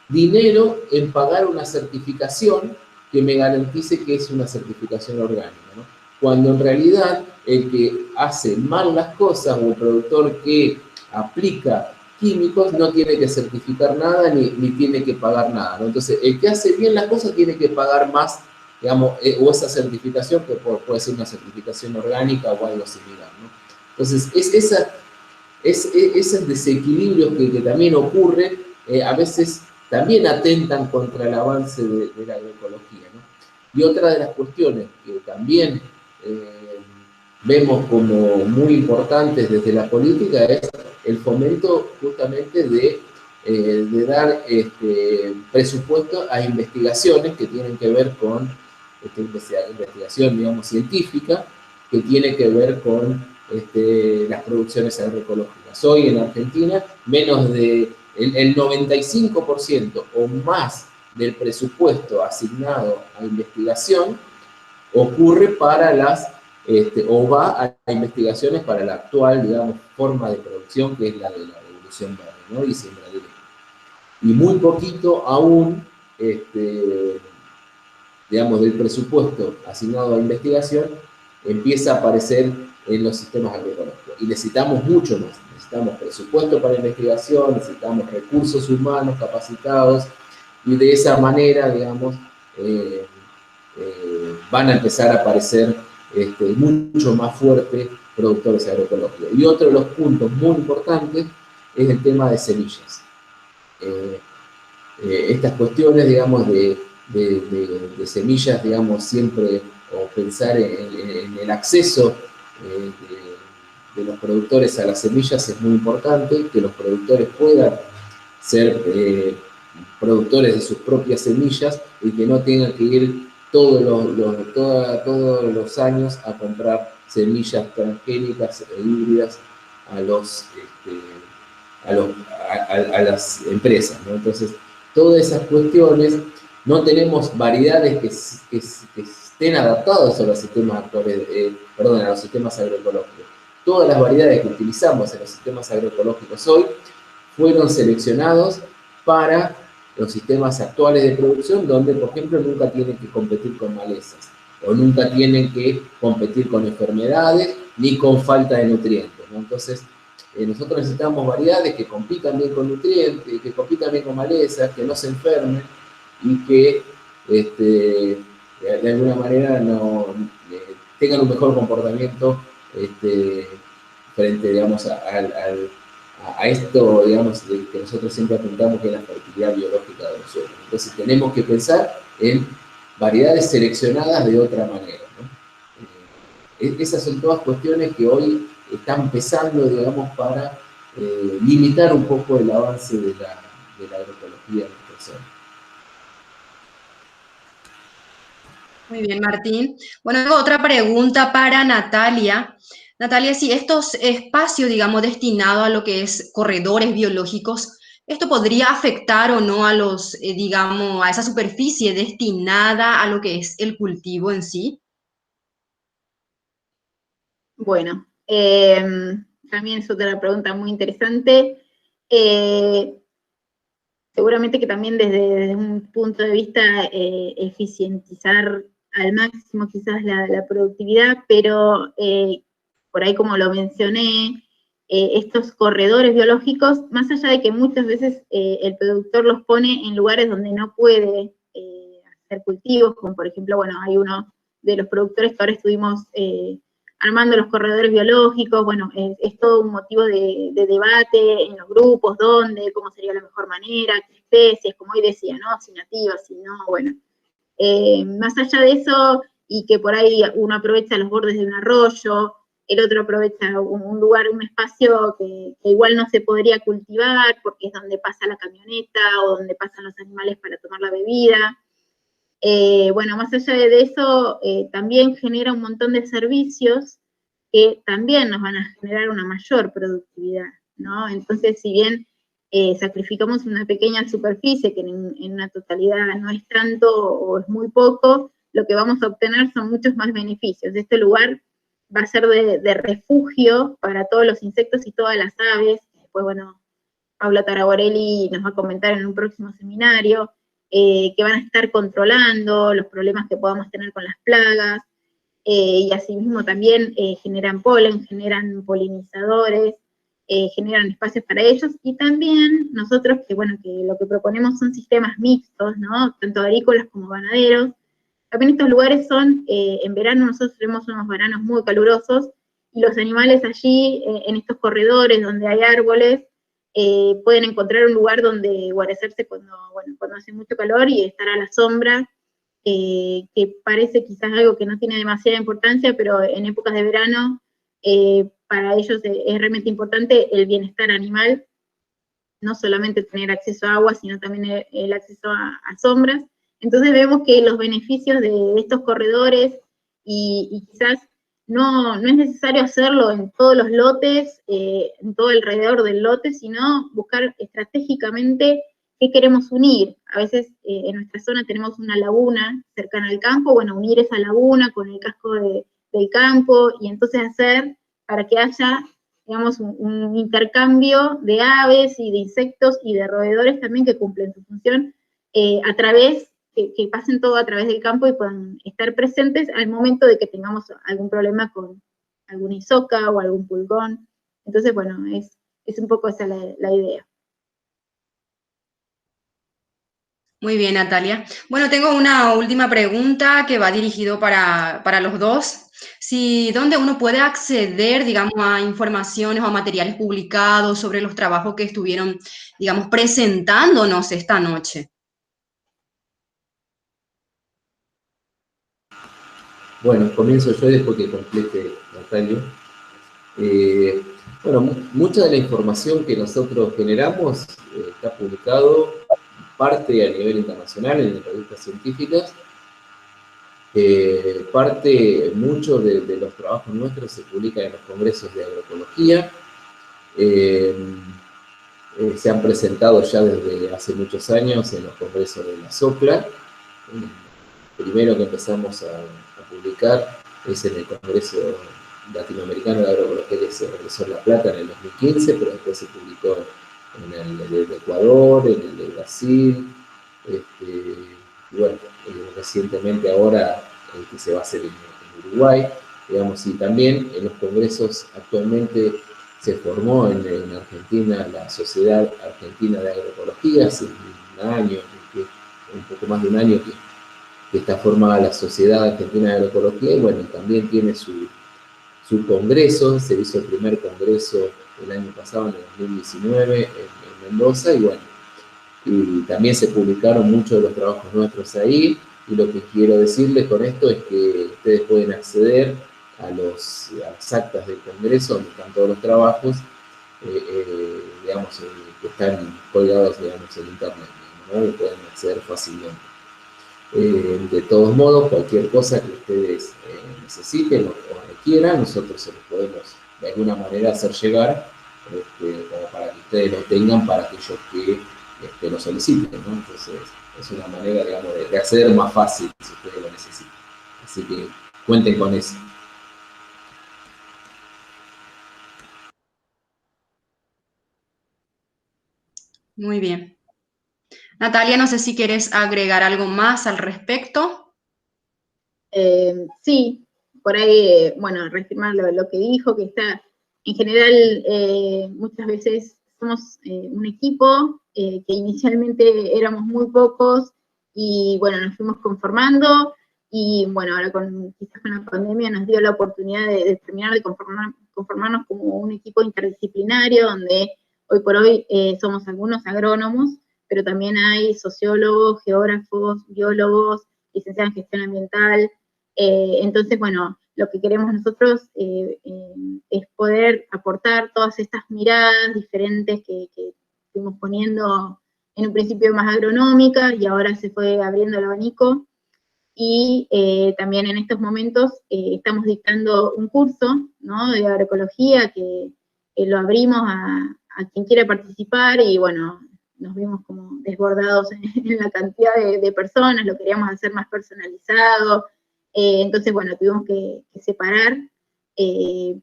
dinero en pagar una certificación que me garantice que es una certificación orgánica, ¿no? Cuando en realidad el que hace mal las cosas o el productor que aplica químicos no tiene que certificar nada ni tiene que pagar nada, ¿no? Entonces, el que hace bien las cosas tiene que pagar más, digamos, o esa certificación que puede ser una certificación orgánica o algo similar, ¿no? Entonces, esos desequilibrios que también ocurren, a veces también atentan contra el avance de la agroecología, ¿no? Y otra de las cuestiones que también vemos como muy importantes desde la política es el fomento justamente de dar presupuesto a investigaciones que tienen que ver con investigación, digamos, científica, que tiene que ver con las producciones agroecológicas. Hoy en Argentina, menos de el 95% o más del presupuesto asignado a investigación ocurre para o va a investigaciones para la actual, digamos, forma de producción, que es la de la revolución verde, ¿no? Y siembra directa. Y muy poquito aún, digamos, del presupuesto asignado a investigación empieza a aparecer en los sistemas agroecológicos. Y necesitamos mucho más. Necesitamos presupuesto para investigación, necesitamos recursos humanos capacitados, y de esa manera, digamos, van a empezar a aparecer mucho más fuertes productores agroecológicos. Y otro de los puntos muy importantes es el tema de semillas. Estas cuestiones, digamos, de semillas, digamos, siempre, o pensar en el acceso de los productores a las semillas es muy importante, que los productores puedan ser productores de sus propias semillas y que no tengan que ir todos los años a comprar semillas transgénicas e híbridas a las empresas, ¿no? Entonces, todas esas cuestiones, no tenemos variedades que estén adaptadas a los sistemas actuales, a los sistemas agroecológicos. Todas las variedades que utilizamos en los sistemas agroecológicos hoy fueron seleccionados para los sistemas actuales de producción, donde, por ejemplo, nunca tienen que competir con malezas, o nunca tienen que competir con enfermedades, ni con falta de nutrientes, ¿no? Entonces, nosotros necesitamos variedades que compitan bien con nutrientes, que compitan bien con malezas, que no se enfermen y que de alguna manera tengan un mejor comportamiento frente, digamos, a esto, digamos, que nosotros siempre apuntamos, que es la fertilidad biológica de los suelos. Entonces tenemos que pensar en variedades seleccionadas de otra manera, ¿no? Esas son todas cuestiones que hoy están pesando, digamos, para limitar un poco el avance de la agroecología en nuestra zona. Muy bien, Martín. Bueno, otra pregunta para Natalia. Natalia, si estos espacios, digamos, destinados a lo que es corredores biológicos, ¿esto podría afectar o no a digamos, a esa superficie destinada a lo que es el cultivo en sí? Bueno, También es otra pregunta muy interesante. Seguramente que también desde un punto de vista eficientizar al máximo quizás la productividad, pero por ahí como lo mencioné, estos corredores biológicos, más allá de que muchas veces el productor los pone en lugares donde no puede hacer cultivos, como por ejemplo, bueno, hay uno de los productores que ahora estuvimos armando los corredores biológicos, bueno, es todo un motivo de debate en los grupos, dónde, cómo sería la mejor manera, qué especies, como hoy decía, ¿no? Si nativas, si no, bueno. Más allá de eso, y que por ahí uno aprovecha los bordes de un arroyo, el otro aprovecha un lugar, un espacio que igual no se podría cultivar porque es donde pasa la camioneta o donde pasan los animales para tomar la bebida. Bueno, más allá de eso, también genera un montón de servicios que también nos van a generar una mayor productividad, ¿no? Entonces, si bien sacrificamos una pequeña superficie, que en una totalidad no es tanto o es muy poco, lo que vamos a obtener son muchos más beneficios. Este lugar va a ser de refugio para todos los insectos y todas las aves. Después, bueno, Paula Taraborelli nos va a comentar en un próximo seminario, que van a estar controlando los problemas que podamos tener con las plagas, y asimismo también generan polen, generan polinizadores, generan espacios para ellos, y también nosotros, que bueno, que lo que proponemos son sistemas mixtos, ¿no? Tanto agrícolas como ganaderos. También estos lugares son, en verano nosotros tenemos unos veranos muy calurosos, y los animales allí, en estos corredores donde hay árboles, pueden encontrar un lugar donde guarecerse cuando hace mucho calor y estar a la sombra, que parece quizás algo que no tiene demasiada importancia, pero en épocas de verano para ellos es realmente importante el bienestar animal, no solamente tener acceso a agua, sino también el acceso a sombras. Entonces vemos que los beneficios de estos corredores, y quizás no es necesario hacerlo en todos los lotes, en todo alrededor del lote, sino buscar estratégicamente qué queremos unir. A veces en nuestra zona tenemos una laguna cercana al campo, bueno, unir esa laguna con el casco del campo, y entonces hacer para que haya, digamos, un intercambio de aves y de insectos y de roedores también que cumplen su función a través, que pasen todo a través del campo y puedan estar presentes al momento de que tengamos algún problema con alguna isoca o algún pulgón. Entonces, bueno, es un poco esa la idea. Muy bien, Natalia. Bueno, tengo una última pregunta que va dirigido para los dos. Si, ¿dónde uno puede acceder, digamos, a informaciones o a materiales publicados sobre los trabajos que estuvieron, digamos, presentándonos esta noche? Bueno, comienzo yo después que complete Natalia. Bueno, mucha de la información que nosotros generamos está publicado, parte a nivel internacional en revistas científicas, mucho de los trabajos nuestros se publican en los congresos de agroecología. Se han presentado ya desde hace muchos años en los congresos de la SOCLA. El primero que empezamos a publicar es en el Congreso Latinoamericano de Agroecología, que se realizó en La Plata en el 2015, pero después se publicó en el de Ecuador, en el de Brasil, y bueno, recientemente ahora el que se va a hacer en Uruguay, digamos, y también en los congresos actualmente se formó en Argentina la Sociedad Argentina de Agroecología, hace un año, un poco más de un año que está formada la Sociedad Argentina de Agroecología, y bueno, también tiene su congreso. Se hizo el primer congreso el año pasado, en el 2019, en Mendoza, y bueno, y también se publicaron muchos de los trabajos nuestros ahí, y lo que quiero decirles con esto es que ustedes pueden acceder a las actas del congreso, donde están todos los trabajos, digamos, que están colgados, digamos, en internet, ¿no? Y pueden acceder fácilmente. De todos modos, cualquier cosa que ustedes necesiten o requieran, nosotros se los podemos de alguna manera hacer llegar, como para que ustedes lo tengan para aquellos que lo soliciten, ¿no? Entonces, es una manera, digamos, de acceder más fácil si ustedes lo necesitan. Así que cuenten con eso. Muy bien. Natalia, no sé si quieres agregar algo más al respecto. Sí, por ahí, bueno, reafirmar lo que dijo, que está, en general, muchas veces somos un equipo que inicialmente éramos muy pocos y bueno, nos fuimos conformando y bueno, ahora quizás con la pandemia nos dio la oportunidad de terminar de conformarnos como un equipo interdisciplinario donde hoy por hoy somos algunos agrónomos, pero también hay sociólogos, geógrafos, biólogos, licenciados en gestión ambiental. Entonces, bueno, lo que queremos nosotros es poder aportar todas estas miradas diferentes que fuimos poniendo en un principio más agronómicas y ahora se fue abriendo el abanico. Y también en estos momentos estamos dictando un curso, ¿no?, de agroecología que lo abrimos a quien quiera participar y bueno, nos vimos como desbordados en la cantidad de personas, lo queríamos hacer más personalizado, entonces bueno, tuvimos que separar,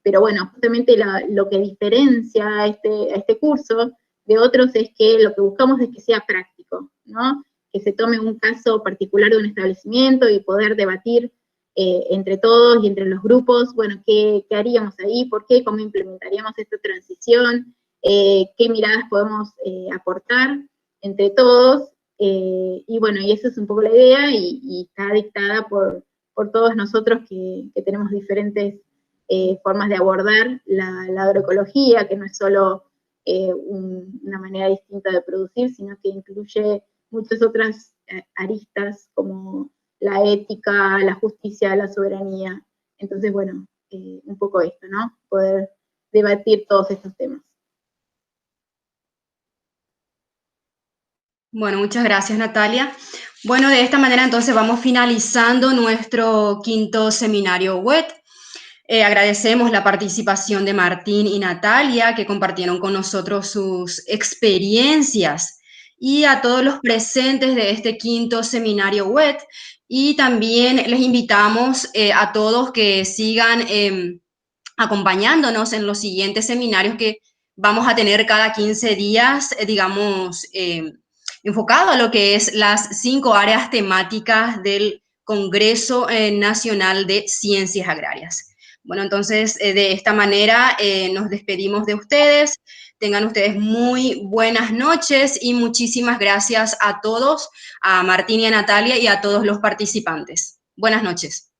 pero bueno, justamente lo que diferencia a este curso de otros es que lo que buscamos es que sea práctico, ¿no?, que se tome un caso particular de un establecimiento y poder debatir entre todos y entre los grupos, bueno, qué haríamos ahí, por qué, cómo implementaríamos esta transición, qué miradas podemos aportar entre todos, y bueno, y esa es un poco la idea y está dictada por todos nosotros que tenemos diferentes formas de abordar la agroecología, que no es solo una manera distinta de producir, sino que incluye muchas otras aristas como la ética, la justicia, la soberanía. Entonces, bueno, un poco esto, ¿no? Poder debatir todos estos temas. Bueno, muchas gracias, Natalia. Bueno, de esta manera entonces vamos finalizando nuestro quinto seminario web. Agradecemos la participación de Martín y Natalia, que compartieron con nosotros sus experiencias, y a todos los presentes de este quinto seminario web. Y también les invitamos a todos que sigan acompañándonos en los siguientes seminarios que vamos a tener cada 15 días, digamos, enfocado a lo que es las 5 áreas temáticas del Congreso Nacional de Ciencias Agrarias. Bueno, entonces, de esta manera nos despedimos de ustedes. Tengan ustedes muy buenas noches y muchísimas gracias a todos, a Martín y a Natalia y a todos los participantes. Buenas noches.